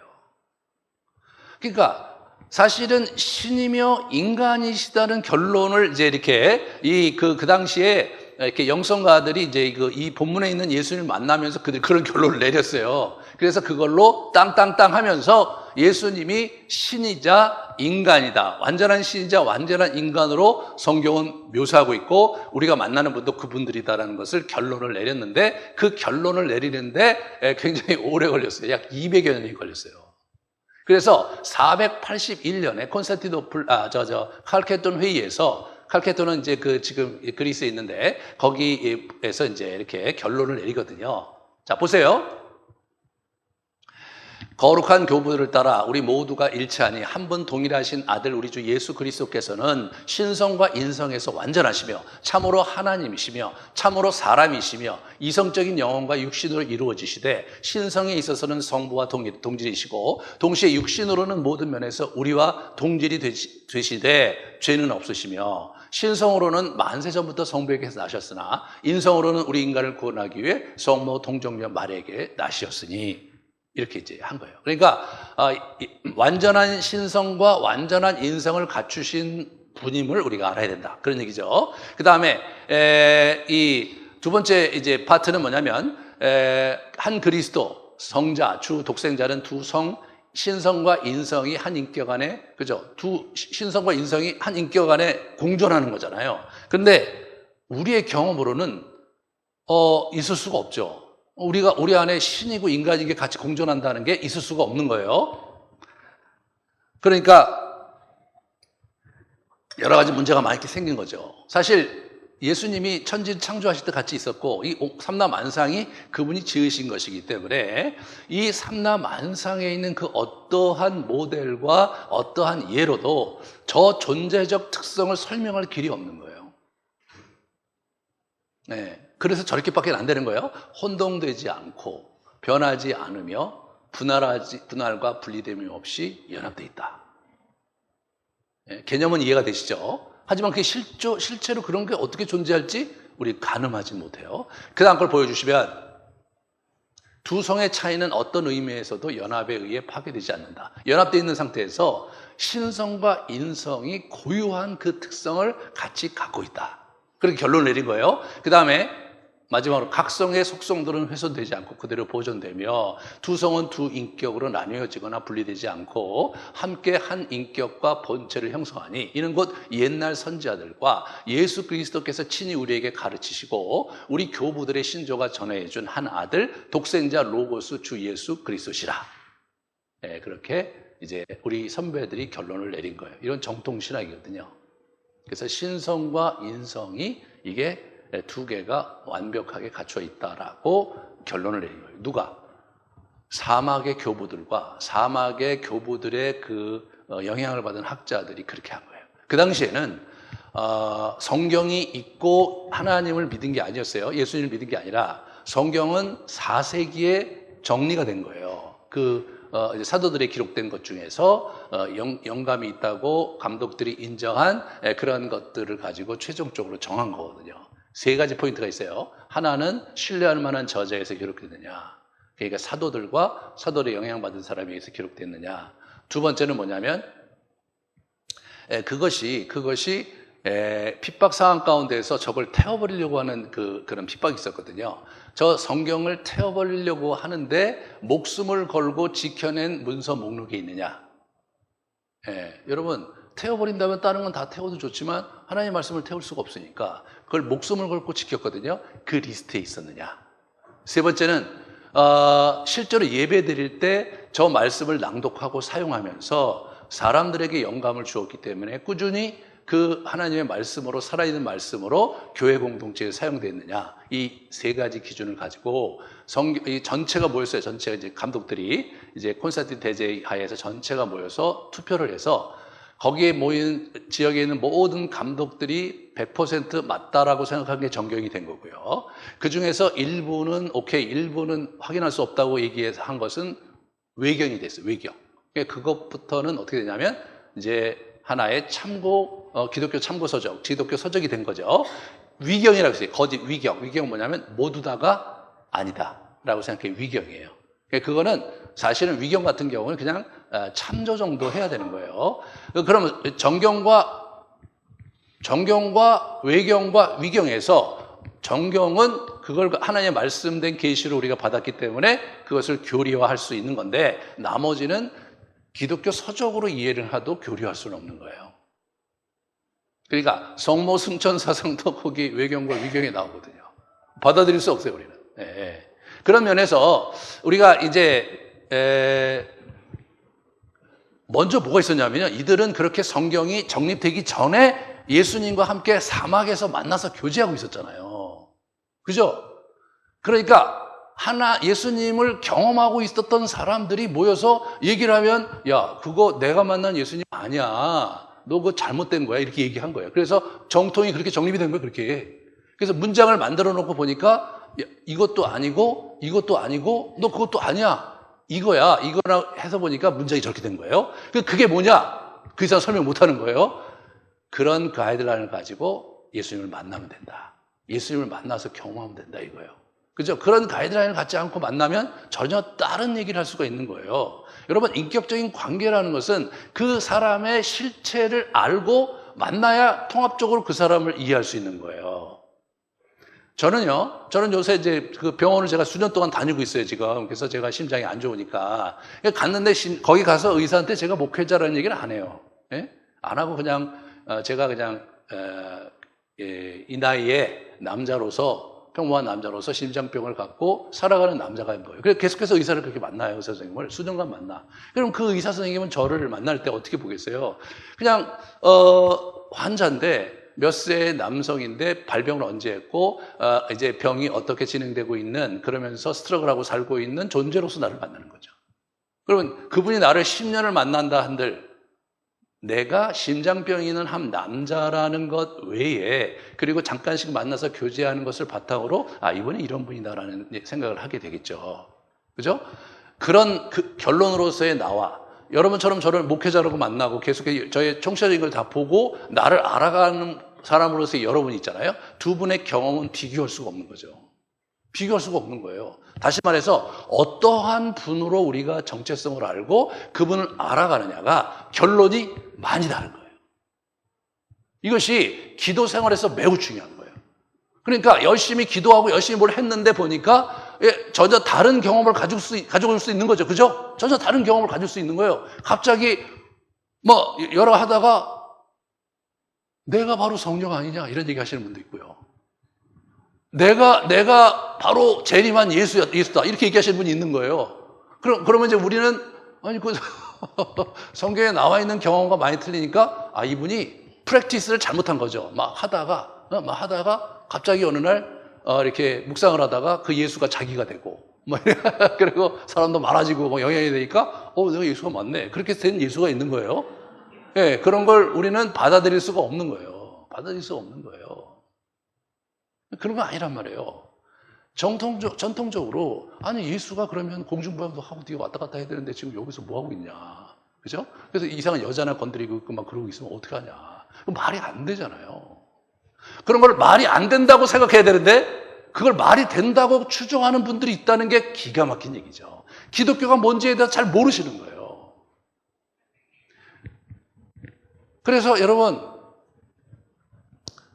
그러니까 사실은 신이며 인간이시다는 결론을 이제 이렇게 그 당시에 이렇게 영성가들이 이제 이 본문에 있는 예수님을 만나면서 그런 결론을 내렸어요. 그래서 그걸로 땅땅땅 하면서 예수님이 신이자 인간이다. 완전한 신이자 완전한 인간으로 성경은 묘사하고 있고 우리가 만나는 분도 그분들이다라는 것을 결론을 내렸는데 그 결론을 내리는데 굉장히 오래 걸렸어요. 약 200여 년이 걸렸어요. 그래서 481년에 콘스탄티노플 칼케돈 회의에서 칼케돈은 이제 지금 그리스에 있는데 거기에서 이제 이렇게 결론을 내리거든요. 자, 보세요. 거룩한 교부들을 따라 우리 모두가 일치하니 한 분 동일하신 아들 우리 주 예수 그리스도께서는 신성과 인성에서 완전하시며 참으로 하나님이시며 참으로 사람이시며 이성적인 영혼과 육신으로 이루어지시되 신성에 있어서는 성부와 동질이시고 동시에 육신으로는 모든 면에서 우리와 동질이 되시되 죄는 없으시며 신성으로는 만세 전부터 성부에게서 나셨으나 인성으로는 우리 인간을 구원하기 위해 성모 동정녀 마리아에게 나시었으니 이렇게 이제 한 거예요. 그러니까 완전한 신성과 완전한 인성을 갖추신 분임을 우리가 알아야 된다. 그런 얘기죠. 그 다음에 이 두 번째 이제 파트는 뭐냐면 한 그리스도 성자 주 독생자는 두 성 신성과 인성이 한 인격 안에, 그죠? 신성과 인성이 한 인격 안에 공존하는 거잖아요. 근데 우리의 경험으로는, 있을 수가 없죠. 우리 안에 신이고 인간이 게 같이 공존한다는 게 있을 수가 없는 거예요. 그러니까, 여러 가지 문제가 많이 생긴 거죠. 사실, 예수님이 천지 창조하실 때 같이 있었고, 이 삼라만상이 그분이 지으신 것이기 때문에, 이 삼라만상에 있는 그 어떠한 모델과 어떠한 예로도 저 존재적 특성을 설명할 길이 없는 거예요. 네. 그래서 저렇게밖에 안 되는 거예요. 혼동되지 않고, 변하지 않으며, 분할과 분리됨이 없이 연합되어 있다. 네. 개념은 이해가 되시죠? 하지만 그게 실제로 그런 게 어떻게 존재할지 우리 가늠하지 못해요. 그 다음 걸 보여주시면, 두 성의 차이는 어떤 의미에서도 연합에 의해 파괴되지 않는다. 연합되어 있는 상태에서 신성과 인성이 고유한 그 특성을 같이 갖고 있다. 그렇게 결론을 내린 거예요. 그 다음에 마지막으로 각성의 속성들은 훼손되지 않고 그대로 보존되며 두 성은 두 인격으로 나뉘어지거나 분리되지 않고 함께 한 인격과 본체를 형성하니 이는 곧 옛날 선지자들과 예수 그리스도께서 친히 우리에게 가르치시고 우리 교부들의 신조가 전해준 한 아들 독생자 로고스 주 예수 그리스도시라. 네, 그렇게 이제 우리 선배들이 결론을 내린 거예요. 이런 정통신학이거든요. 그래서 신성과 인성이 이게 두 개가 완벽하게 갖춰 있다라고 결론을 내린 거예요. 누가? 사막의 교부들과 사막의 교부들의 그 영향을 받은 학자들이 그렇게 한 거예요. 그 당시에는 성경이 있고 하나님을 믿은 게 아니었어요. 예수님을 믿은 게 아니라 성경은 4세기에 정리가 된 거예요. 이제 사도들의 기록된 것 중에서 영감이 있다고 감독들이 인정한 그런 것들을 가지고 최종적으로 정한 거거든요. 세 가지 포인트가 있어요. 하나는 신뢰할 만한 저자에서 기록됐느냐. 그러니까 사도들과 사도의 영향받은 사람에 의해서 기록됐느냐. 두 번째는 뭐냐면 그것이 핍박 상황 가운데에서 저걸 태워버리려고 하는 그런 핍박이 있었거든요. 저 성경을 태워버리려고 하는데 목숨을 걸고 지켜낸 문서 목록이 있느냐. 여러분 태워버린다면 다른 건 다 태워도 좋지만 하나님의 말씀을 태울 수가 없으니까 그걸 목숨을 걸고 지켰거든요. 그 리스트에 있었느냐. 세 번째는 실제로 예배 드릴 때 저 말씀을 낭독하고 사용하면서 사람들에게 영감을 주었기 때문에 꾸준히 그 하나님의 말씀으로 살아있는 말씀으로 교회 공동체에 사용됐느냐. 이 세 가지 기준을 가지고 이 전체가 모였어요. 전체가 이제 감독들이 이제 콘스탄틴 대제 하에서 전체가 모여서 투표를 해서 거기에 모인 지역에 있는 모든 감독들이 100% 맞다라고 생각한 게 정경이 된 거고요. 그 중에서 일부는 오케이, 일부는 확인할 수 없다고 얘기해서 한 것은 외경이 됐어요. 외경. 그것부터는 어떻게 되냐면 이제 하나의 기독교 참고 서적, 기독교 서적이 된 거죠. 위경이라고 했어요. 거짓 위경. 위경은 뭐냐면 모두 다가 아니다라고 생각해 위경이에요. 그거는 사실은 위경 같은 경우는 그냥 참조 정도 해야 되는 거예요. 그러면 정경과 외경과 위경에서 정경은 그걸 하나님의 말씀된 계시로 우리가 받았기 때문에 그것을 교리화할 수 있는 건데 나머지는 기독교 서적으로 이해를 해도 교리화할 수는 없는 거예요. 그러니까 성모 승천 사상도 거기 외경과 위경에 나오거든요. 받아들일 수 없어요, 우리는. 네. 그런 면에서 우리가 이제 먼저 뭐가 있었냐면요. 이들은 그렇게 성경이 정립되기 전에 예수님과 함께 사막에서 만나서 교제하고 있었잖아요. 그죠? 그러니까 예수님을 경험하고 있었던 사람들이 모여서 얘기를 하면 야, 그거 내가 만난 예수님 아니야. 너 그거 잘못된 거야. 이렇게 얘기한 거예요. 그래서 정통이 그렇게 정립이 된 거예요. 그렇게. 그래서 문장을 만들어 놓고 보니까 야, 이것도 아니고 너 그것도 아니야. 이거야. 이거라 해서 보니까 문장이 저렇게 된 거예요. 그게 뭐냐? 그 이상 설명 못 하는 거예요. 그런 가이드라인을 가지고 예수님을 만나면 된다. 예수님을 만나서 경험하면 된다 이거예요. 그죠? 그런 가이드라인을 갖지 않고 만나면 전혀 다른 얘기를 할 수가 있는 거예요. 여러분, 인격적인 관계라는 것은 그 사람의 실체를 알고 만나야 통합적으로 그 사람을 이해할 수 있는 거예요. 저는 요새 이제 그 병원을 제가 수년 동안 다니고 있어요, 지금. 그래서 제가 심장이 안 좋으니까. 갔는데 거기 가서 의사한테 제가 목회자라는 얘기를 안 해요. 예? 안 하고 그냥, 제가 그냥, 이 나이에 남자로서, 평범한 남자로서 심장병을 갖고 살아가는 남자가 거예요. 그래서 계속해서 의사를 그렇게 만나요, 의사 선생님을. 수년간 만나. 그럼 그 의사 선생님은 저를 만날 때 어떻게 보겠어요? 그냥, 환자인데, 몇 세의 남성인데 발병을 언제 했고 이제 병이 어떻게 진행되고 있는 그러면서 스트러글하고 살고 있는 존재로서 나를 만나는 거죠. 그러면 그분이 나를 10년을 만난다 한들 내가 심장병이 있는 한 남자라는 것 외에 그리고 잠깐씩 만나서 교제하는 것을 바탕으로 이분이 이런 분이다라는 생각을 하게 되겠죠. 그죠? 그런 그 결론으로서의 나와 여러분처럼 저를 목회자라고 만나고 계속 저의 청취자적인 걸 다 보고 나를 알아가는 사람으로서의 여러분이 있잖아요. 두 분의 경험은 비교할 수가 없는 거죠. 비교할 수가 없는 거예요. 다시 말해서 어떠한 분으로 우리가 정체성을 알고 그분을 알아가느냐가 결론이 많이 다른 거예요. 이것이 기도 생활에서 매우 중요한 거예요. 그러니까 열심히 기도하고 열심히 뭘 했는데 보니까 전혀 다른 경험을 가져올 수 있는 거죠. 그죠? 전혀 다른 경험을 가질 수 있는 거예요. 갑자기 여러 하다가 내가 바로 성령 아니냐 이런 얘기 하시는 분도 있고요. 내가 바로 재림한 예수다 이렇게 얘기하시는 분이 있는 거예요. 그러면 이제 우리는 성경에 나와 있는 경험과 많이 틀리니까 이분이 프랙티스를 잘못한 거죠. 막 하다가 갑자기 어느 날 이렇게 묵상을 하다가 그 예수가 자기가 되고 그리고 사람도 많아지고 영향이 되니까 내가 예수가 맞네 그렇게 된 예수가 있는 거예요. 예, 그런 걸 우리는 받아들일 수가 없는 거예요. 받아들일 수가 없는 거예요. 그런 거 아니란 말이에요. 전통적으로 예수가 그러면 공중부양도 하고 뒤에 왔다 갔다 해야 되는데 지금 여기서 뭐 하고 있냐, 그죠? 그래서 이상한 여자나 건드리고 막 그러고 있으면 어떻게 하냐. 말이 안 되잖아요. 그런 걸 말이 안 된다고 생각해야 되는데 그걸 말이 된다고 추정하는 분들이 있다는 게 기가 막힌 얘기죠. 기독교가 뭔지에 대해서 잘 모르시는 거예요. 그래서 여러분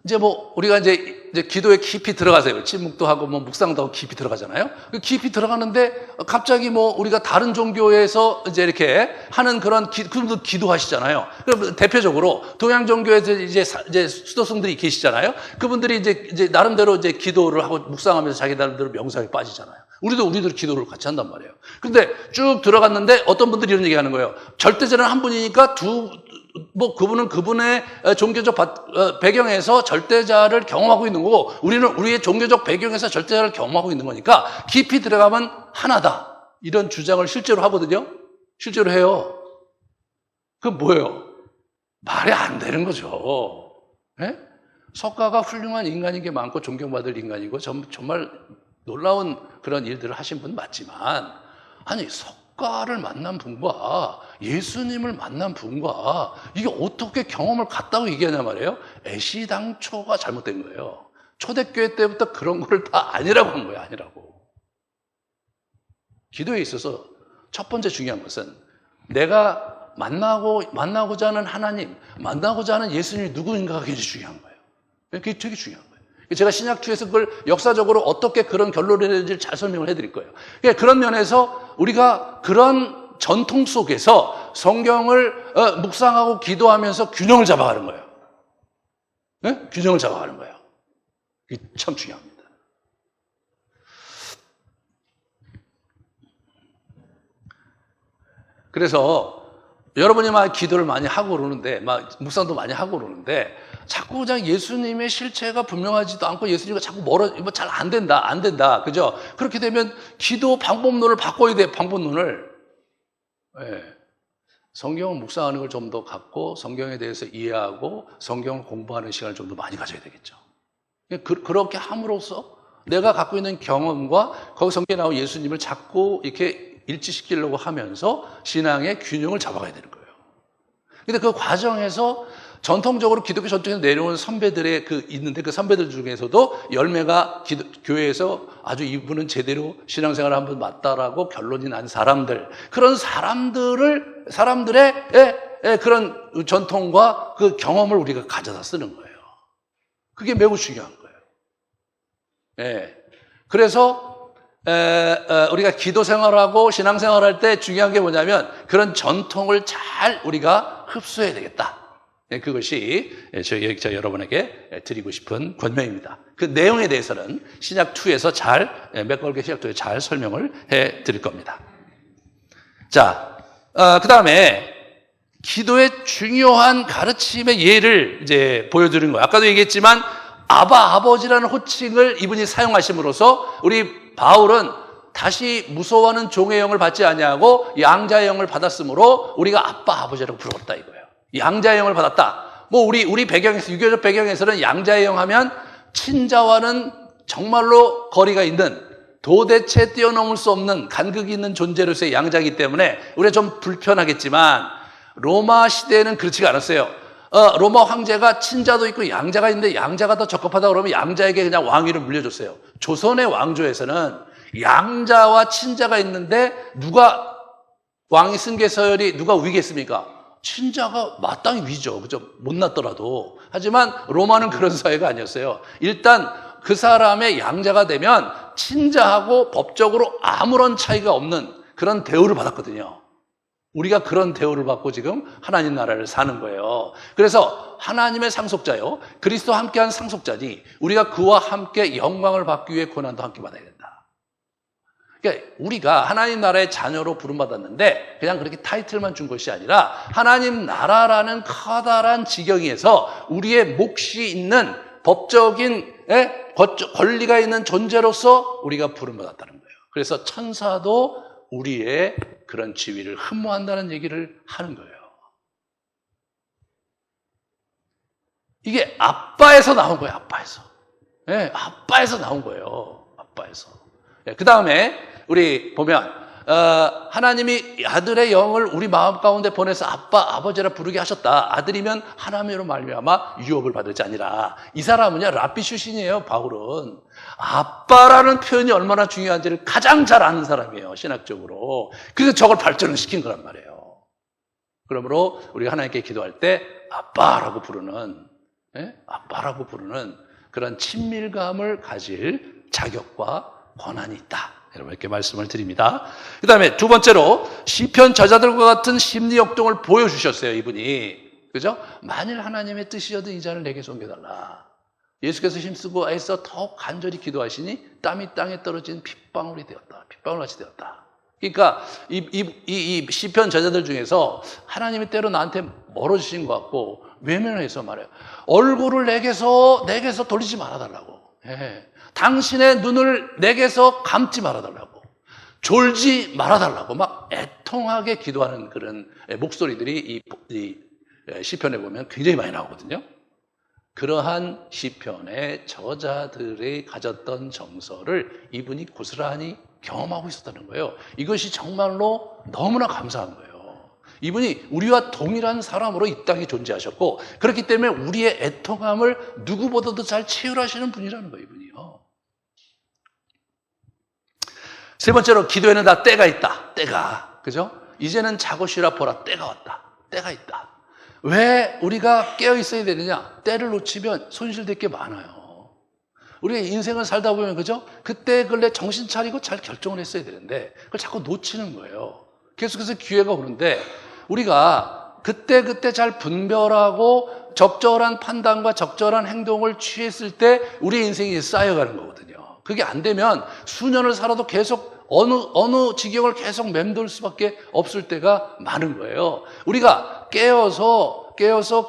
이제 우리가 이제 기도에 깊이 들어가세요. 침묵도 하고 묵상도 하고 깊이 들어가잖아요. 깊이 들어가는데 갑자기 우리가 다른 종교에서 이제 이렇게 하는 그런 그분도 기도하시잖아요. 그럼 대표적으로 동양 종교에서 이제 수도승들이 계시잖아요. 그분들이 이제 나름대로 이제 기도를 하고 묵상하면서 자기 나름대로 명상에 빠지잖아요. 우리도 기도를 같이 한단 말이에요. 근데 쭉 들어갔는데 어떤 분들이 이런 얘기 하는 거예요. 절대자는 한 분이니까 그분은 그분의 종교적 배경에서 절대자를 경험하고 있는 거고 우리는 우리의 종교적 배경에서 절대자를 경험하고 있는 거니까 깊이 들어가면 하나다. 이런 주장을 실제로 하거든요. 실제로 해요. 그건 뭐예요? 말이 안 되는 거죠. 네? 석가가 훌륭한 인간인 게 많고 존경받을 인간이고 정말 놀라운 그런 일들을 하신 분 맞지만 석가를 만난 분과 예수님을 만난 분과 이게 어떻게 경험을 같다고 얘기하냐 말이에요. 애시당초가 잘못된 거예요. 초대교회 때부터 그런 걸 다 아니라고 한 거예요. 아니라고. 기도에 있어서 첫 번째 중요한 것은 내가 만나고자 하는 하나님, 만나고자 하는 예수님이 누구인가가 굉장히 중요한 거예요. 그게 되게 중요한 거예요. 제가 신약주에서 그걸 역사적으로 어떻게 그런 결론을 내는지를 잘 설명을 해드릴 거예요. 그런 면에서 우리가 그런 전통 속에서 성경을 묵상하고 기도하면서 균형을 잡아가는 거예요. 네? 균형을 잡아가는 거예요. 이게 참 중요합니다. 그래서 여러분이 막 기도를 많이 하고 그러는데 묵상도 많이 하고 그러는데 자꾸 그냥 예수님의 실체가 분명하지도 않고 예수님과 자꾸 잘 안 된다. 그죠? 그렇게 되면 기도 방법론을 바꿔야 돼요. 방법론을. 네. 성경을 묵상하는 걸 좀 더 갖고 성경에 대해서 이해하고 성경을 공부하는 시간을 좀 더 많이 가져야 되겠죠. 그렇게 함으로써 내가 갖고 있는 경험과 거기 성경에 나온 예수님을 자꾸 이렇게 일치시키려고 하면서 신앙의 균형을 잡아가야 되는 거예요. 근데 그 과정에서 전통적으로 기독교 전통에서 내려온 선배들의 있는데 그 선배들 중에서도 열매가 교회에서 아주 이분은 제대로 신앙생활을 한 분 맞다라고 결론이 난 사람들, 그런 사람들의 그런 전통과 그 경험을 우리가 가져다 쓰는 거예요. 그게 매우 중요한 거예요. 예. 그래서 우리가 기도 생활하고 신앙 생활할 때 중요한 게 뭐냐면 그런 전통을 잘 우리가 흡수해야 되겠다. 예, 그것이 저 여러분에게 드리고 싶은 권면입니다. 그 내용에 대해서는 신약2에서 잘, 맥걸게 신약2에 잘 설명을 해 드릴 겁니다. 자, 그 다음에 기도의 중요한 가르침의 예를 이제 보여드린 거예요. 아까도 얘기했지만 아버지라는 호칭을 이분이 사용하심으로써 우리 바울은 다시 무서워하는 종의 영을 받지 아니하고 양자의 영을 받았으므로 우리가 아버지라고 부르었다 이거예요. 양자의 영을 받았다. 뭐 우리 배경에서, 유교적 배경에서는 양자의 영 하면 친자와는 정말로 거리가 있는 도대체 뛰어넘을 수 없는 간극이 있는 존재로서의 양자이기 때문에 우리가 좀 불편하겠지만 로마 시대에는 그렇지가 않았어요. 로마 황제가 친자도 있고 양자가 있는데 양자가 더 적합하다 그러면 양자에게 그냥 왕위를 물려줬어요. 조선의 왕조에서는 양자와 친자가 있는데 누가 왕이 승계서열이 누가 위겠습니까? 친자가 마땅히 위죠. 그죠? 못났더라도. 하지만 로마는 그런 사회가 아니었어요. 일단 그 사람의 양자가 되면 친자하고 법적으로 아무런 차이가 없는 그런 대우를 받았거든요. 우리가 그런 대우를 받고 지금 하나님 나라를 사는 거예요. 그래서 하나님의 상속자요. 그리스도와 함께한 상속자니 우리가 그와 함께 영광을 받기 위해 고난도 함께 받아야 된다. 그러니까 우리가 하나님 나라의 자녀로 부름받았는데 그냥 그렇게 타이틀만 준 것이 아니라 하나님 나라라는 커다란 지경에서 우리의 몫이 있는 법적인 권리가 있는 존재로서 우리가 부름받았다는 거예요. 그래서 천사도 우리의 그런 지위를 흠모한다는 얘기를 하는 거예요. 이게 아빠에서 나온 거예요. 아빠에서. 네, 아빠에서 나온 거예요. 아빠에서. 네, 그 다음에 우리 보면 하나님이 아들의 영을 우리 마음 가운데 보내서 아버지라 부르게 하셨다. 아들이면 하나님으로 말미암아 유업을 받을지 아니라. 이 사람은요 랍비 출신이에요. 바울은 아빠라는 표현이 얼마나 중요한지를 가장 잘 아는 사람이에요. 신학적으로. 그래서 저걸 발전을 시킨 거란 말이에요. 그러므로 우리가 하나님께 기도할 때 아빠라고 부르는 아빠라고 부르는 그런 친밀감을 가질 자격과 권한이 있다. 여러분 이렇게 말씀을 드립니다. 그 다음에 두 번째로 시편 저자들과 같은 심리 역동을 보여주셨어요. 이분이. 그죠? 만일 하나님의 뜻이어도 이 잔을 내게 옮겨달라. 예수께서 힘쓰고 애써 더욱 간절히 기도하시니 땀이 땅에 떨어진 핏방울이 되었다. 핏방울같이 되었다. 그러니까 이 시편 저자들 중에서 하나님이 때로 나한테 멀어지신 것 같고 외면을 해서 말해요. 얼굴을 내게서 돌리지 말아달라고. 예. 당신의 눈을 내게서 감지 말아달라고. 졸지 말아달라고 막 애통하게 기도하는 그런 목소리들이 이 시편에 보면 굉장히 많이 나오거든요. 그러한 시편의 저자들이 가졌던 정서를 이분이 고스란히 경험하고 있었다는 거예요. 이것이 정말로 너무나 감사한 거예요. 이분이 우리와 동일한 사람으로 이 땅에 존재하셨고 그렇기 때문에 우리의 애통함을 누구보다도 잘 체휼하시는 분이라는 거예요. 이분이요. 세 번째로 기도에는 다 때가 있다. 때가. 그죠? 이제는 자고 쉬라 보라. 때가 왔다. 때가 있다. 왜 우리가 깨어 있어야 되느냐? 때를 놓치면 손실될 게 많아요. 우리가 인생을 살다 보면 그죠? 그때 근래 정신 차리고 잘 결정을 했어야 되는데 그걸 자꾸 놓치는 거예요. 계속해서 기회가 오는데 우리가 그때 잘 분별하고 적절한 판단과 적절한 행동을 취했을 때 우리 인생이 쌓여가는 거거든요. 그게 안 되면 수년을 살아도 계속 어느 지경을 계속 맴돌 수밖에 없을 때가 많은 거예요. 우리가 깨어서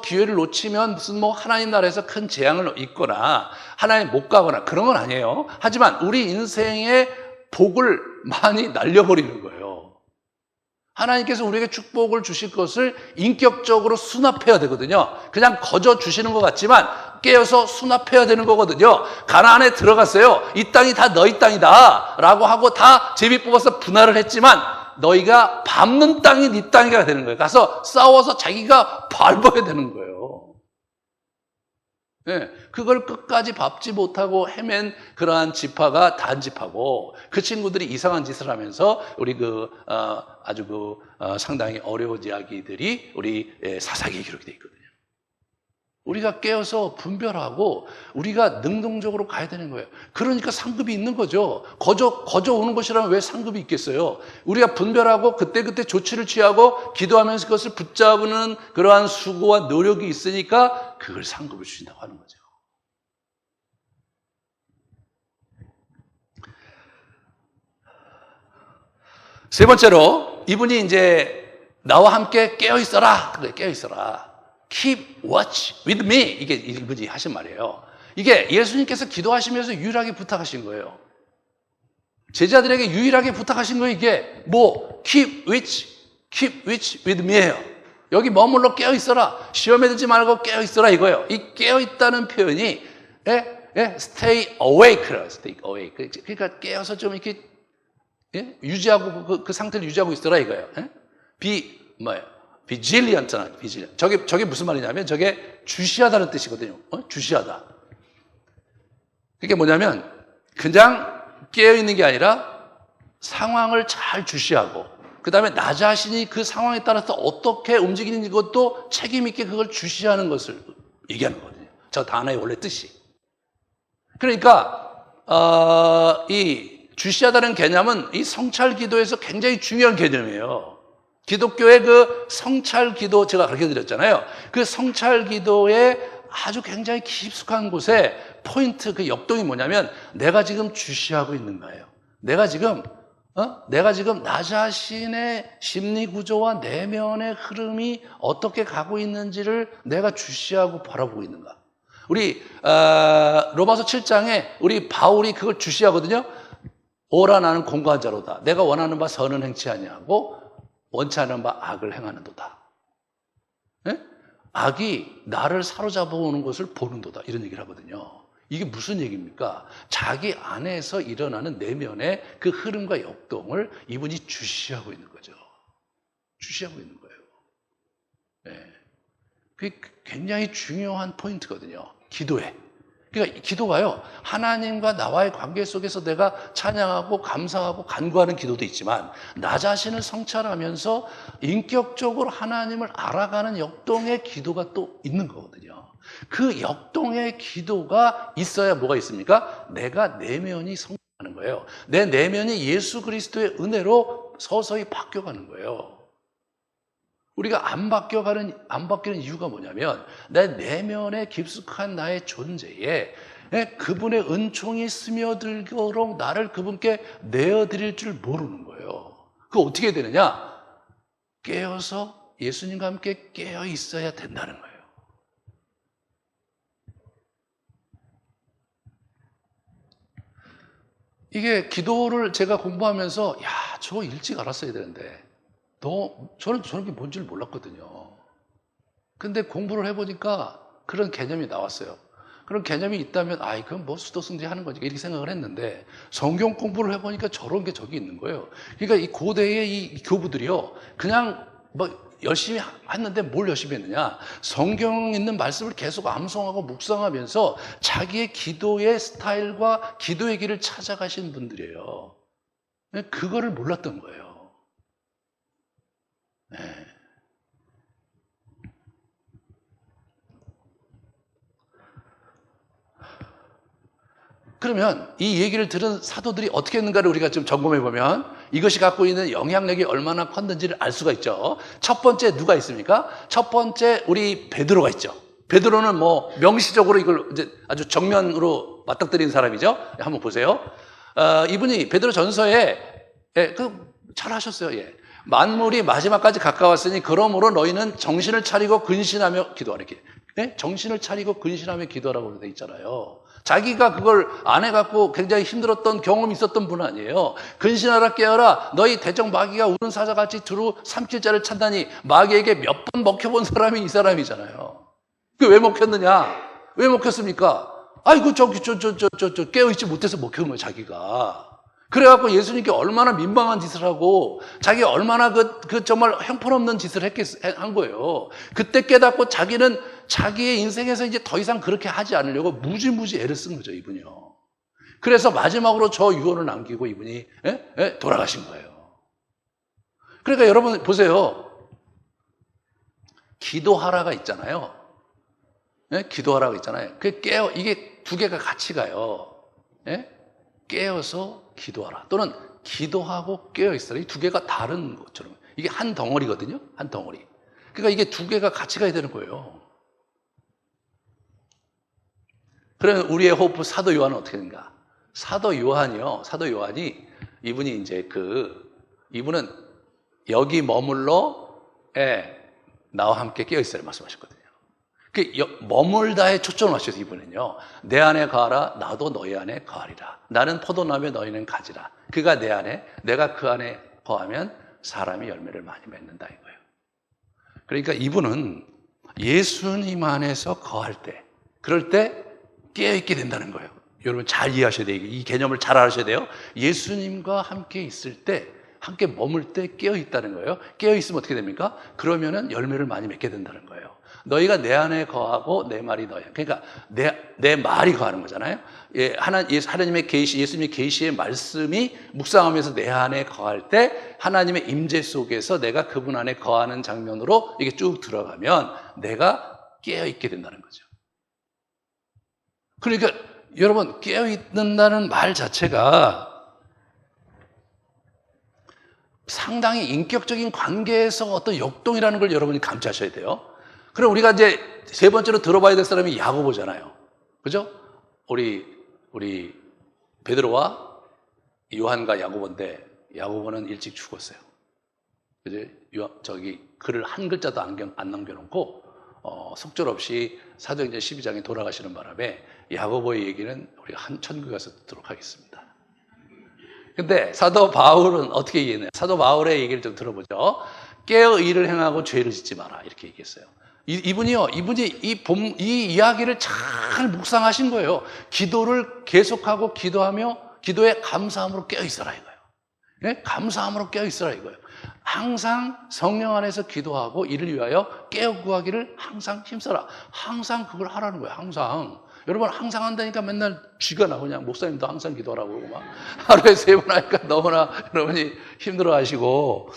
기회를 놓치면 무슨 뭐 하나님 나라에서 큰 재앙을 입거나 하나님 못 가거나 그런 건 아니에요. 하지만 우리 인생의 복을 많이 날려버리는 거예요. 하나님께서 우리에게 축복을 주실 것을 인격적으로 수납해야 되거든요. 그냥 거저 주시는 것 같지만 깨어서 수납해야 되는 거거든요. 가나안에 들어갔어요. 이 땅이 다 너희 땅이다 라고 하고 다 제비 뽑아서 분할을 했지만 너희가 밟는 땅이 네 땅이가 되는 거예요. 가서 싸워서 자기가 밟아야 되는 거예요. 네, 그걸 끝까지 밟지 못하고 헤맨 그러한 지파가 단지파고 그 친구들이 이상한 짓을 하면서 우리 아주 상당히 어려운 이야기들이 우리 사사기에 기록이 되어 있거든요. 우리가 깨어서 분별하고 우리가 능동적으로 가야 되는 거예요. 그러니까 상급이 있는 거죠. 거저 오는 것이라면 왜 상급이 있겠어요? 우리가 분별하고 그때그때 조치를 취하고 기도하면서 그것을 붙잡는 그러한 수고와 노력이 있으니까 그걸 상급을 주신다고 하는 거죠. 세 번째로 이분이 이제 나와 함께 깨어있어라. 그래, 깨어있어라. Keep watch with me. 이게 이분이 하신 말이에요. 이게 예수님께서 기도하시면서 유일하게 부탁하신 거예요. 제자들에게 유일하게 부탁하신 거예요. 이게 뭐 keep watch with me예요. 여기 머물러 깨어있어라. 시험에 들지 말고 깨어있어라 이거예요. 이 깨어있다는 표현이 stay awake. stay awake. 그러니까 깨어서 좀 이렇게 유지하고 그 상태를 유지하고 있어라 이거예요. vigilant잖아. vigilant. 저게 무슨 말이냐면 저게 주시하다는 뜻이거든요. 주시하다. 그게 뭐냐면 그냥 깨어 있는 게 아니라 상황을 잘 주시하고 그 다음에 나 자신이 그 상황에 따라서 어떻게 움직이는 것도 책임 있게 그걸 주시하는 것을 얘기하는 거거든요. 저 단어의 원래 뜻이. 그러니까 이 주시하다는 개념은 이 성찰 기도에서 굉장히 중요한 개념이에요. 기독교의 그 성찰 기도 제가 가르쳐 드렸잖아요. 그 성찰 기도의 아주 굉장히 깊숙한 곳에 포인트 그 역동이 뭐냐면 내가 지금 주시하고 있는 거예요. 내가 지금 나 자신의 심리 구조와 내면의 흐름이 어떻게 가고 있는지를 내가 주시하고 바라보고 있는가. 우리 로마서 7장에 우리 바울이 그걸 주시하거든요. 오라 나는 공고한 자로다. 내가 원하는 바 선은 행치 아니하고 원치 않은 바 악을 행하는도다. 네? 악이 나를 사로잡아 오는 것을 보는도다. 이런 얘기를 하거든요. 이게 무슨 얘기입니까? 자기 안에서 일어나는 내면의 그 흐름과 역동을 이분이 주시하고 있는 거죠. 주시하고 있는 거예요. 네. 그게 굉장히 중요한 포인트거든요. 기도에. 그러니까 기도가요, 하나님과 나와의 관계 속에서 내가 찬양하고 감사하고 간구하는 기도도 있지만 나 자신을 성찰하면서 인격적으로 하나님을 알아가는 역동의 기도가 또 있는 거거든요. 그 역동의 기도가 있어야 뭐가 있습니까? 내가 내면이 성장하는 거예요. 내 내면이 예수 그리스도의 은혜로 서서히 바뀌어가는 거예요. 우리가 안 바뀌는 이유가 뭐냐면 내 내면의 깊숙한 나의 존재에 그분의 은총이 스며들도록 나를 그분께 내어드릴 줄 모르는 거예요. 그거 어떻게 해야 되느냐? 깨어서 예수님과 함께 깨어 있어야 된다는 거예요. 이게 기도를 제가 공부하면서 저 일찍 알았어야 되는데 저는 저런 게 뭔지를 몰랐거든요. 근데 공부를 해보니까 그런 개념이 나왔어요. 그런 개념이 있다면 그건 뭐 수도승지 하는 거지 이렇게 생각을 했는데 성경 공부를 해보니까 저런 게 저기 있는 거예요. 그러니까 이 고대의 이 교부들이요 그냥 뭐 열심히 했는데 뭘 열심히 했느냐, 성경 있는 말씀을 계속 암송하고 묵상하면서 자기의 기도의 스타일과 기도의 길을 찾아가신 분들이에요. 그거를 몰랐던 거예요. 네. 그러면 이 얘기를 들은 사도들이 어떻게 했는가를 우리가 좀 점검해 보면 이것이 갖고 있는 영향력이 얼마나 컸는지를 알 수가 있죠. 첫 번째 누가 있습니까? 첫 번째 우리 베드로가 있죠. 베드로는 뭐 명시적으로 이걸 이제 아주 정면으로 맞닥뜨린 사람이죠. 한번 보세요. 이분이 베드로 전서에 잘하셨어요. 만물이 마지막까지 가까웠으니 그러므로 너희는 정신을 차리고 근신하며 기도하라. 정신을 차리고 근신하며 기도하라고 되어 있잖아요. 자기가 그걸 안 해갖고 굉장히 힘들었던 경험이 있었던 분 아니에요. 근신하라 깨어라. 너희 대적 마귀가 우는 사자같이 두루 삼킬 자를 찾다니. 마귀에게 몇 번 먹혀본 사람이 이 사람이잖아요. 그 왜 먹혔느냐? 왜 먹혔습니까? 깨어있지 못해서 먹혀온 거예요, 자기가. 그래갖고 예수님께 얼마나 민망한 짓을 하고 자기가 얼마나 정말 형편없는 짓을 한 거예요. 그때 깨닫고 자기는 자기의 인생에서 이제 더 이상 그렇게 하지 않으려고 무지무지 애를 쓴 거죠, 이분이요. 그래서 마지막으로 저 유언을 남기고 이분이 돌아가신 거예요. 그러니까 여러분 보세요. 기도하라가 있잖아요. 예? 기도하라고 했잖아요. 이게 두 개가 같이 가요. 예? 깨어서 기도하라. 또는 기도하고 깨어있어라. 이 두 개가 다른 것처럼. 이게 한 덩어리거든요. 한 덩어리. 그러니까 이게 두 개가 같이 가야 되는 거예요. 그러면 우리의 호프 사도 요한은 어떻게 되는가? 사도 요한이 이분이 이분은 여기 머물러 나와 함께 깨어있어라 말씀하셨거든요. 머물다에 초점을 맞춰서 이분은요, 내 안에 거하라, 나도 너희 안에 거하리라. 나는 포도나무에 너희는 가지라. 그가 내 안에, 내가 그 안에 거하면 사람이 열매를 많이 맺는다 이거예요. 그러니까 이분은 예수님 안에서 거할 때, 그럴 때 깨어있게 된다는 거예요. 여러분 잘 이해하셔야 돼요. 이 개념을 잘 아셔야 돼요. 예수님과 함께 있을 때, 함께 머물 때 깨어있다는 거예요. 깨어있으면 어떻게 됩니까? 그러면은 열매를 많이 맺게 된다는 거예요. 너희가 내 안에 거하고 내 말이 너희. 그러니까 내 말이 거하는 거잖아요. 예, 하나님의 계시, 예수님의 계시의 말씀이 묵상하면서 내 안에 거할 때 하나님의 임재 속에서 내가 그분 안에 거하는 장면으로 이게 쭉 들어가면 내가 깨어있게 된다는 거죠. 그러니까 여러분 깨어있는다는 말 자체가 상당히 인격적인 관계에서 어떤 역동이라는 걸 여러분이 감지하셔야 돼요. 그럼 우리가 이제 세 번째로 들어봐야 될 사람이 야고보잖아요. 그죠? 우리 베드로와 요한과 야고보인데 야고보는 일찍 죽었어요. 그죠? 글을 한 글자도 안 남겨놓고 속절없이 사도행전 12장에 돌아가시는 바람에 야고보의 얘기는 우리가 천국에 가서 듣도록 하겠습니다. 근데 사도 바울은 어떻게 얘기했나요? 사도 바울의 얘기를 좀 들어보죠. 깨어 일을 행하고 죄를 짓지 마라 이렇게 얘기했어요. 이분이 이 이야기를 잘 묵상하신 거예요. 기도를 계속하고 기도에 감사함으로 깨어 있어라 이거예요. 네? 감사함으로 깨어 있어라 이거예요. 항상 성령 안에서 기도하고 이를 위하여 깨어 구하기를 항상 힘써라. 항상 그걸 하라는 거예요. 항상. 여러분 항상 한다니까 맨날 쥐가 나고 그냥 목사님도 항상 기도하라고 그러고 막 하루에 3번 하니까 너무나 여러분이 힘들어 하시고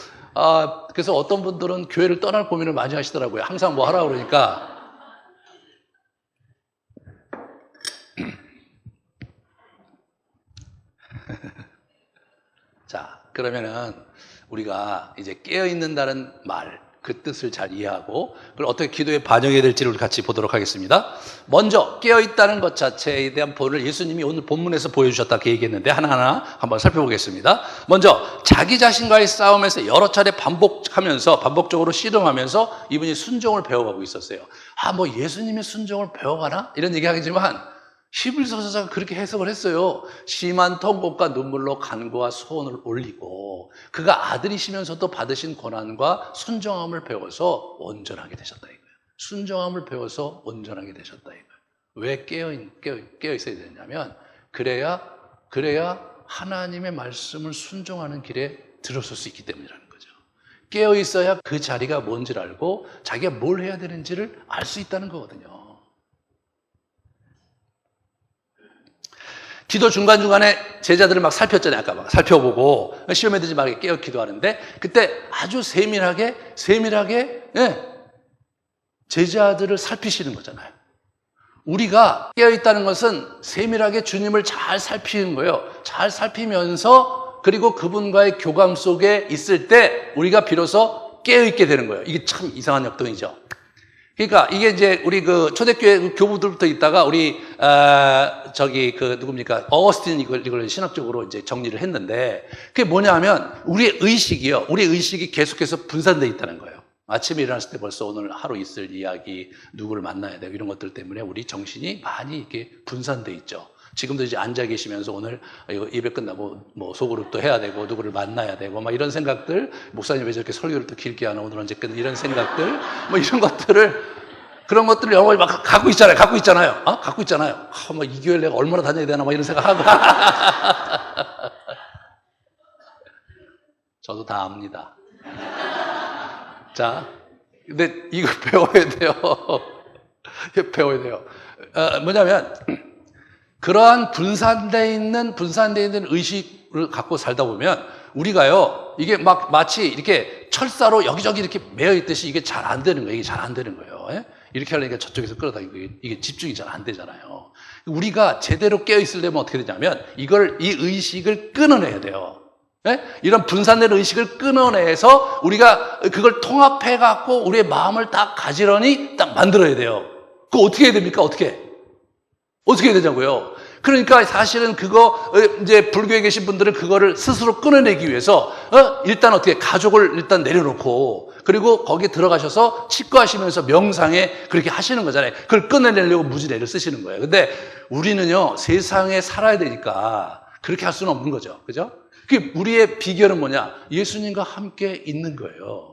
그래서 어떤 분들은 교회를 떠날 고민을 많이 하시더라고요. 항상 뭐 하라고 그러니까. 자, 그러면은 우리가 이제 깨어있는다는 말, 그 뜻을 잘 이해하고 그걸 어떻게 기도에 반영해야 될지를 같이 보도록 하겠습니다. 먼저 깨어있다는 것 자체에 대한 본을 예수님이 오늘 본문에서 보여주셨다 그 얘기했는데 하나하나 한번 살펴보겠습니다. 먼저 자기 자신과의 싸움에서 여러 차례 반복적으로 씨름하면서 이분이 순종을 배워가고 있었어요. 뭐 예수님이 순종을 배워가나? 이런 얘기 하겠지만 히브리서 저자가 그렇게 해석을 했어요. 심한 통곡과 눈물로 간구와 소원을 올리고 그가 아들이시면서도 받으신 고난과 순종함을 배워서 온전하게 되셨다 이거예요. 순종함을 배워서 온전하게 되셨다 이거예요. 왜 깨어 있어야 되냐면 그래야 하나님의 말씀을 순종하는 길에 들어설 수 있기 때문이라는 거죠. 깨어 있어야 그 자리가 뭔지를 알고 자기가 뭘 해야 되는지를 알 수 있다는 거거든요. 기도 중간중간에 제자들을 막 살폈잖아요. 아까 막 살펴보고 시험에 들지 말게 깨어 기도하는데 그때 아주 세밀하게 제자들을 살피시는 거잖아요. 우리가 깨어있다는 것은 세밀하게 주님을 잘 살피는 거예요. 잘 살피면서 그리고 그분과의 교감 속에 있을 때 우리가 비로소 깨어있게 되는 거예요. 이게 참 이상한 역동이죠. 그러니까 이게 이제 우리 그 초대교회 교부들부터 있다가 우리 누굽니까 어거스틴 이걸 신학적으로 이제 정리를 했는데 그게 뭐냐면 우리의 의식이 계속해서 분산돼 있다는 거예요. 아침에 일어났을 때 벌써 오늘 하루 있을 이야기, 누구를 만나야 되고 이런 것들 때문에 우리 정신이 많이 이렇게 분산돼 있죠. 지금도 이제 앉아 계시면서 오늘 이거 예배 끝나고 뭐 소그룹 또 해야 되고 누구를 만나야 되고 막 이런 생각들, 목사님 왜 저렇게 설교를 또 길게 하나 오늘 언제 끝나 이런 생각들 뭐 이런 것들을 그런 것들을 영원히 막 갖고 있잖아요. 갖고 있잖아요. 뭐 이 교회를 내가 얼마나 다녀야 되나 막 이런 생각하고 저도 다 압니다. 자, 근데 이거 배워야 돼요. 뭐냐면 그러한 분산되어 있는 의식을 갖고 살다 보면 우리가요, 이게 막 마치 이렇게 철사로 여기저기 이렇게 매여 있듯이 이게 잘 안 되는 거예요. 이렇게 하려니까 저쪽에서 끌어다니고 이게 집중이 잘 안 되잖아요. 우리가 제대로 깨어있으려면 어떻게 되냐면 이 의식을 끊어내야 돼요. 네? 이런 분산된 의식을 끊어내서 우리가 그걸 통합해갖고 우리의 마음을 딱 가지런히 딱 만들어야 돼요. 그거 어떻게 해야 됩니까? 어떻게 해야 되냐고요? 그러니까 사실은 이제 불교에 계신 분들은 그거를 스스로 끊어내기 위해서, 일단 어떻게, 가족을 일단 내려놓고, 그리고 거기에 들어가셔서 치과하시면서 명상에 그렇게 하시는 거잖아요. 그걸 끊어내려고 무지개를 쓰시는 거예요. 근데 우리는요, 세상에 살아야 되니까 그렇게 할 수는 없는 거죠. 그죠? 우리의 비결은 뭐냐? 예수님과 함께 있는 거예요.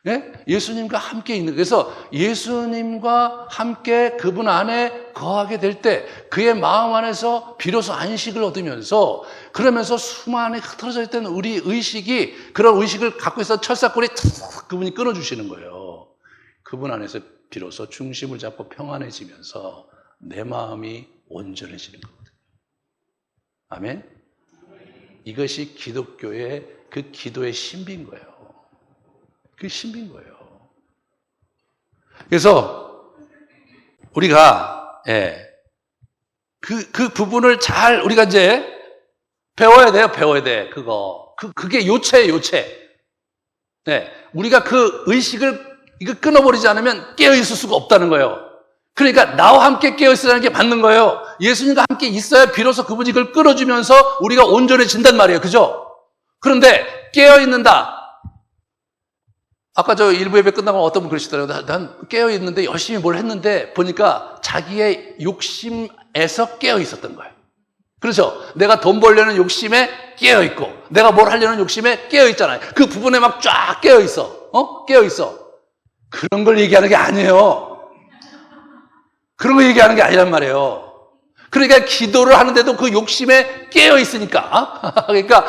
예? 예수님과 함께 있는, 그래서 예수님과 함께 그분 안에 거하게 될 때 그의 마음 안에서 비로소 안식을 얻으면서, 그러면서 수많이 흐트러져 있던 우리 의식이, 그런 의식을 갖고 있어 철사골이 그분이 끊어주시는 거예요. 그분 안에서 비로소 중심을 잡고 평안해지면서 내 마음이 온전해지는 거거든요. 아멘? 이것이 기독교의 그 기도의 신비인 거예요. 그게 신비인 거예요. 그래서 우리가 그 부분을 잘 우리가 이제 배워야 돼. 그게 요체예요, 요체. 네, 우리가 그 의식을 이거 끊어버리지 않으면 깨어 있을 수가 없다는 거예요. 그러니까 나와 함께 깨어 있으라는 게 맞는 거예요. 예수님과 함께 있어야 비로소 그분이 그걸 끊어주면서 우리가 온전해진단 말이에요, 그죠? 그런데 깨어 있는다. 아까 저 일부 예배 끝나고 어떤 분 그러시더라고요. 난 깨어있는데 열심히 뭘 했는데 보니까 자기의 욕심에서 깨어있었던 거예요. 그렇죠? 내가 돈 벌려는 욕심에 깨어있고, 내가 뭘 하려는 욕심에 깨어있잖아요. 그 부분에 막 쫙 깨어있어. 깨어있어. 그런 걸 얘기하는 게 아니에요. 그런 거 얘기하는 게 아니란 말이에요. 그러니까 기도를 하는데도 그 욕심에 깨어있으니까. 그러니까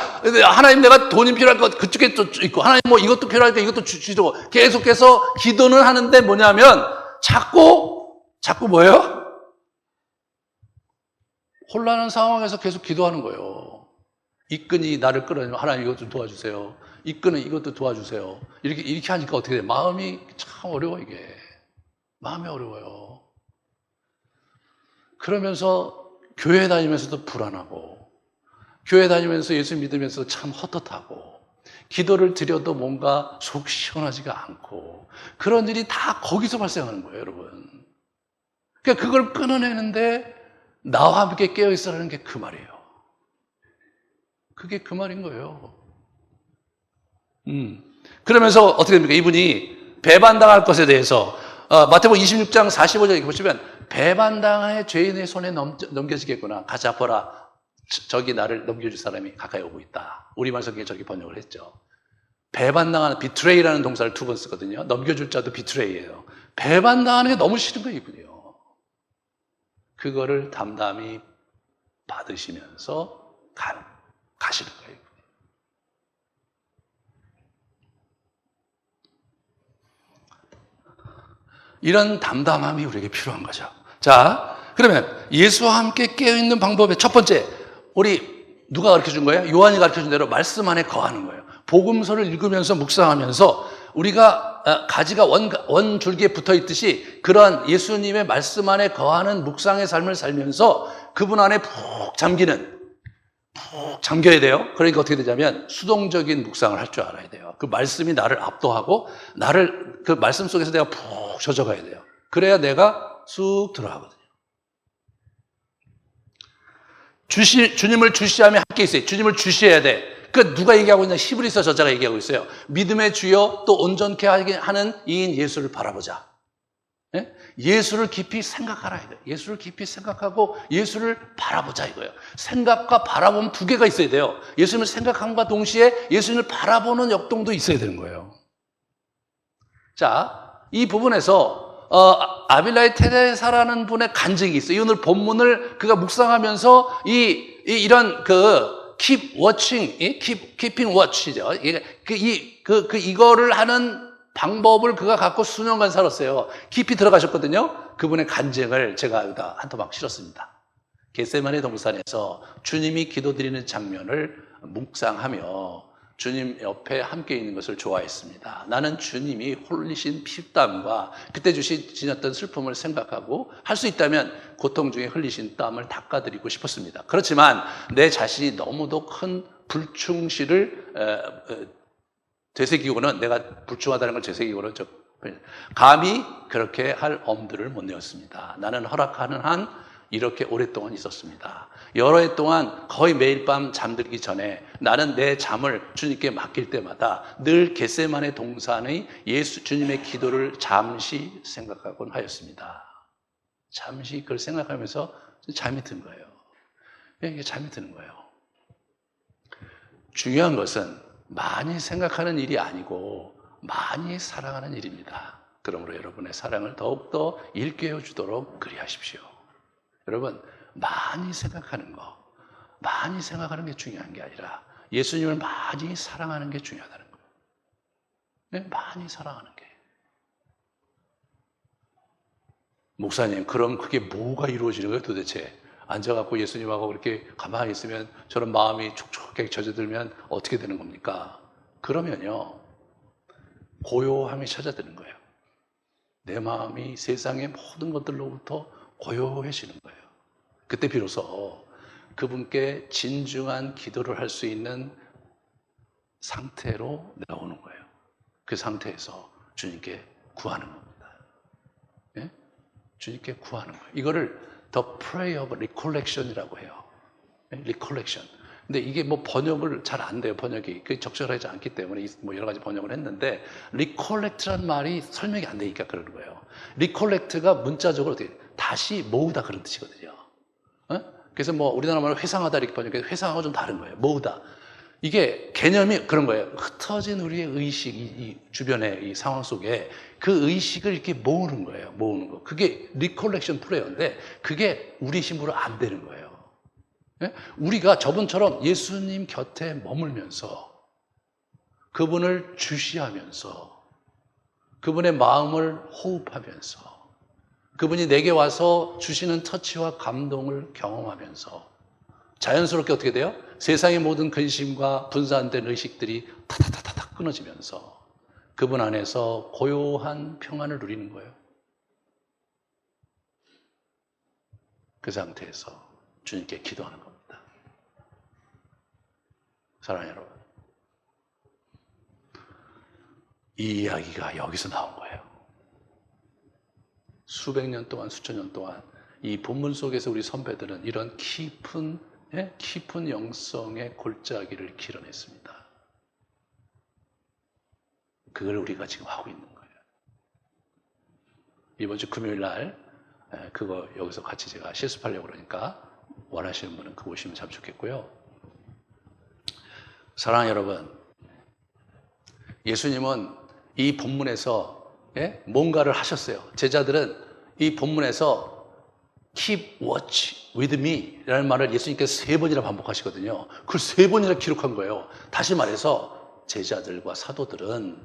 하나님 내가 돈이 필요할 것 그쪽에 또 있고, 하나님 뭐 이것도 필요하니까 이것도 주시고, 계속해서 기도는 하는데 뭐냐면 자꾸 뭐예요? 혼란한 상황에서 계속 기도하는 거예요. 이 끈이 나를 끌어내면 하나님 이것 좀 도와주세요. 이 끈은 이것도 도와주세요. 이렇게 하니까 어떻게 돼요? 마음이 참 어려워, 이게. 마음이 어려워요. 그러면서 교회 다니면서도 불안하고, 교회 다니면서 예수 믿으면서 참 헛헛하고, 기도를 드려도 뭔가 속 시원하지가 않고, 그런 일이 다 거기서 발생하는 거예요, 여러분. 그러니까 그걸 끊어내는데 나와 함께 깨어있으라는 게 그 말이에요. 그게 그 말인 거예요. 그러면서 어떻게 됩니까? 이분이 배반당할 것에 대해서 마태복음 26장 45절 보시면, 배반당의 죄인의 손에 넘겨지겠구나. 가자 보라. 저기 나를 넘겨줄 사람이 가까이 오고 있다. 우리말 성경에 저렇게 번역을 했죠. 배반당하는, 비트레이라는 동사를 2번 쓰거든요. 넘겨줄 자도 비트레이예요. 배반당하는 게 너무 싫은 거예요, 이분이요. 그거를 담담히 받으시면서 가시는 거예요, 이분이. 이런 담담함이 우리에게 필요한 거죠. 자, 그러면 예수와 함께 깨어있는 방법의 첫 번째, 우리 누가 가르쳐준 거예요? 요한이 가르쳐준 대로 말씀 안에 거하는 거예요. 복음서를 읽으면서 묵상하면서 우리가 가지가 원줄기에 붙어있듯이 그러한 예수님의 말씀 안에 거하는 묵상의 삶을 살면서 그분 안에 푹 잠겨야 돼요. 그러니까 어떻게 되냐면 수동적인 묵상을 할 줄 알아야 돼요. 그 말씀이 나를 압도하고 나를 그 말씀 속에서 내가 푹 젖어가야 돼요. 그래야 내가 쑥 들어가거든요. 주님을 주시하며 함께 있어요. 주님을 주시해야 돼. 그 누가 얘기하고 있냐? 히브리서 저자가 얘기하고 있어요. 믿음의 주여 또 온전케 하는 이인 예수를 바라보자. 예? 예수를 깊이 생각하라 이거예요. 예수를 깊이 생각하고 예수를 바라보자 이거예요. 생각과 바라보면 두 개가 있어야 돼요. 예수님을 생각함과 동시에 예수님을 바라보는 역동도 있어야 되는 거예요. 자, 이 부분에서 아빌라의 테레사라는 분의 간증이 있어요. 오늘 본문을 그가 묵상하면서 이런 keep watching, keeping watch죠. 이거를 하는 방법을 그가 갖고 수년간 살았어요. 깊이 들어가셨거든요. 그분의 간증을 제가 여기다 한 토막 실었습니다. 겟세마네 동산에서 주님이 기도드리는 장면을 묵상하며 주님 옆에 함께 있는 것을 좋아했습니다. 나는 주님이 흘리신 피땀과 그때 지녔던 슬픔을 생각하고 할 수 있다면 고통 중에 흘리신 땀을 닦아드리고 싶었습니다. 그렇지만 내 자신이 너무도 큰 불충실을 되새기고는, 내가 불충하다는 걸 되새기고는 감히 그렇게 할 엄두를 못 내었습니다. 나는 허락하는 한 이렇게 오랫동안 있었습니다. 여러 해 동안 거의 매일 밤 잠들기 전에 나는 내 잠을 주님께 맡길 때마다 늘 겟세마네 동산의 주님의 기도를 잠시 생각하곤 하였습니다. 잠시 그걸 생각하면서 잠이 든 거예요. 이게 잠이 드는 거예요. 중요한 것은 많이 생각하는 일이 아니고 많이 사랑하는 일입니다. 그러므로 여러분의 사랑을 더욱더 일깨워 주도록 그리하십시오. 여러분, 많이 생각하는 게 중요한 게 아니라 예수님을 많이 사랑하는 게 중요하다는 거예요. 네? 많이 사랑하는 게. 목사님, 그럼 그게 뭐가 이루어지는 거예요, 도대체? 앉아갖고 예수님하고 그렇게 가만히 있으면 저런 마음이 촉촉하게 젖어들면 어떻게 되는 겁니까? 그러면요, 고요함이 찾아드는 거예요. 내 마음이 세상의 모든 것들로부터 고요해지는 거예요. 그때 비로소 그분께 진중한 기도를 할 수 있는 상태로 나오는 거예요. 그 상태에서 주님께 구하는 겁니다. 예? 주님께 구하는 거예요. 이거를 The Prayer of Recollection이라고 해요. 예? Recollection. 근데 이게 뭐 번역을 잘 안 돼요. 번역이 적절하지 않기 때문에 뭐 여러 가지 번역을 했는데, Recollect란 말이 설명이 안 되니까 그러는 거예요. Recollect가 문자적으로 어떻게 다시 모으다 그런 뜻이거든요. 그래서 뭐 우리나라 말로 회상하다 이렇게 번역해서 회상하고 좀 다른 거예요. 모으다. 이게 개념이 그런 거예요. 흩어진 우리의 의식, 이 주변의 이 상황 속에 그 의식을 이렇게 모으는 거예요. 모으는 거. 그게 리콜렉션 프레어인데 그게 우리 힘으로 안 되는 거예요. 우리가 저분처럼 예수님 곁에 머물면서 그분을 주시하면서 그분의 마음을 호흡하면서 그분이 내게 와서 주시는 터치와 감동을 경험하면서 자연스럽게 어떻게 돼요? 세상의 모든 근심과 분산된 의식들이 타다타다닥 끊어지면서 그분 안에서 고요한 평안을 누리는 거예요. 그 상태에서 주님께 기도하는 겁니다. 사랑하는 여러분, 이 이야기가 여기서 나온 거예요. 수백 년 동안, 수천 년 동안 이 본문 속에서 우리 선배들은 이런 깊은 영성의 골짜기를 길어냈습니다. 그걸 우리가 지금 하고 있는 거예요. 이번 주 금요일 날 그거 여기서 같이 제가 실습하려고 그러니까 원하시는 분은 그거 오시면 참 좋겠고요. 사랑하는 여러분, 예수님은 이 본문에서 뭔가를 하셨어요. 제자들은 이 본문에서 Keep watch with me 라는 말을 예수님께서 3번이나 반복하시거든요. 그걸 3번이나 기록한 거예요. 다시 말해서 제자들과 사도들은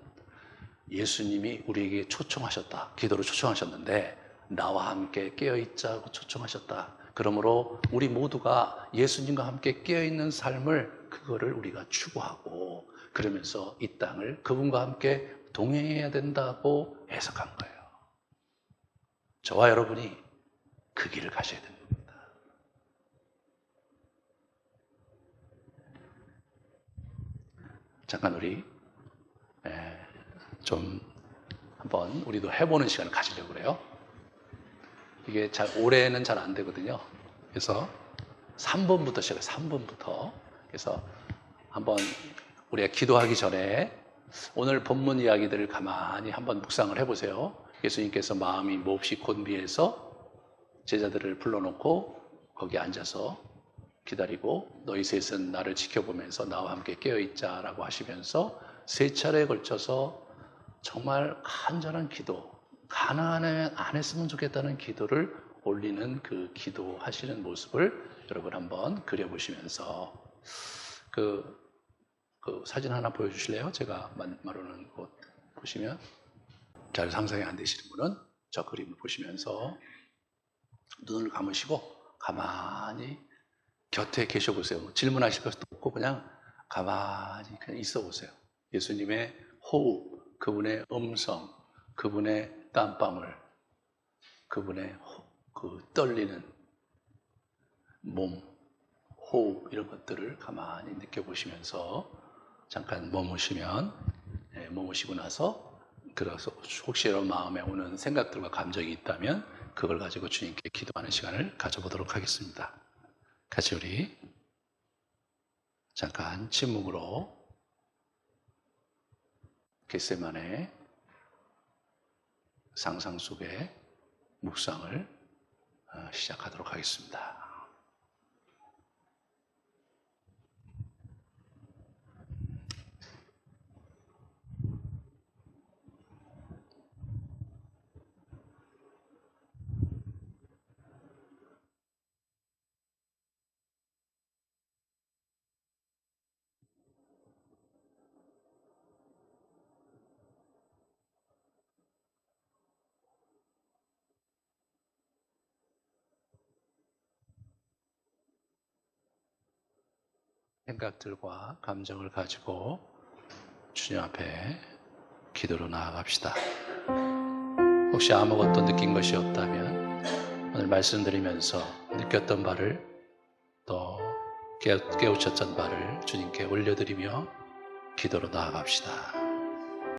예수님이 우리에게 초청하셨다. 기도로 초청하셨는데 나와 함께 깨어있자고 초청하셨다. 그러므로 우리 모두가 예수님과 함께 깨어있는 삶을 그거를 우리가 추구하고 그러면서 이 땅을 그분과 함께 동행해야 된다고 해석한 거예요. 저와 여러분이 그 길을 가셔야 됩니다. 잠깐 우리 좀 한번 우리도 해보는 시간을 가지려고 그래요. 이게 올해는 잘 안 되거든요. 그래서 3번부터 시작해요. 3번부터. 그래서 한번 우리가 기도하기 전에 오늘 본문 이야기들을 가만히 한번 묵상을 해보세요. 예수님께서 마음이 몹시 곤비해서 제자들을 불러놓고 거기 앉아서 기다리고 너희 셋은 나를 지켜보면서 나와 함께 깨어있자라고 하시면서 3차례에 걸쳐서 정말 간절한 기도, 가난하면 안 했으면 좋겠다는 기도를 올리는 그 기도하시는 모습을 여러분 한번 그려보시면서 그 사진 하나 보여주실래요? 제가 말하는 곳 보시면 잘 상상이 안 되시는 분은 저 그림을 보시면서 눈을 감으시고 가만히 곁에 계셔보세요. 질문하실 것도 없고 그냥 가만히 그냥 있어 보세요. 예수님의 호흡, 그분의 음성, 그분의 땀방울, 그분의 그 떨리는 몸, 호흡 이런 것들을 가만히 느껴보시면서 잠깐 머무시고 나서 그래서 혹시 여러분 마음에 오는 생각들과 감정이 있다면 그걸 가지고 주님께 기도하는 시간을 가져보도록 하겠습니다. 같이 우리 잠깐 침묵으로 겟세마네 상상 속의 묵상을 시작하도록 하겠습니다. 생각들과 감정을 가지고 주님 앞에 기도로 나아갑시다. 혹시 아무것도 느낀 것이 없다면 오늘 말씀드리면서 느꼈던 바를 또 깨우쳤던 바를 주님께 올려드리며 기도로 나아갑시다.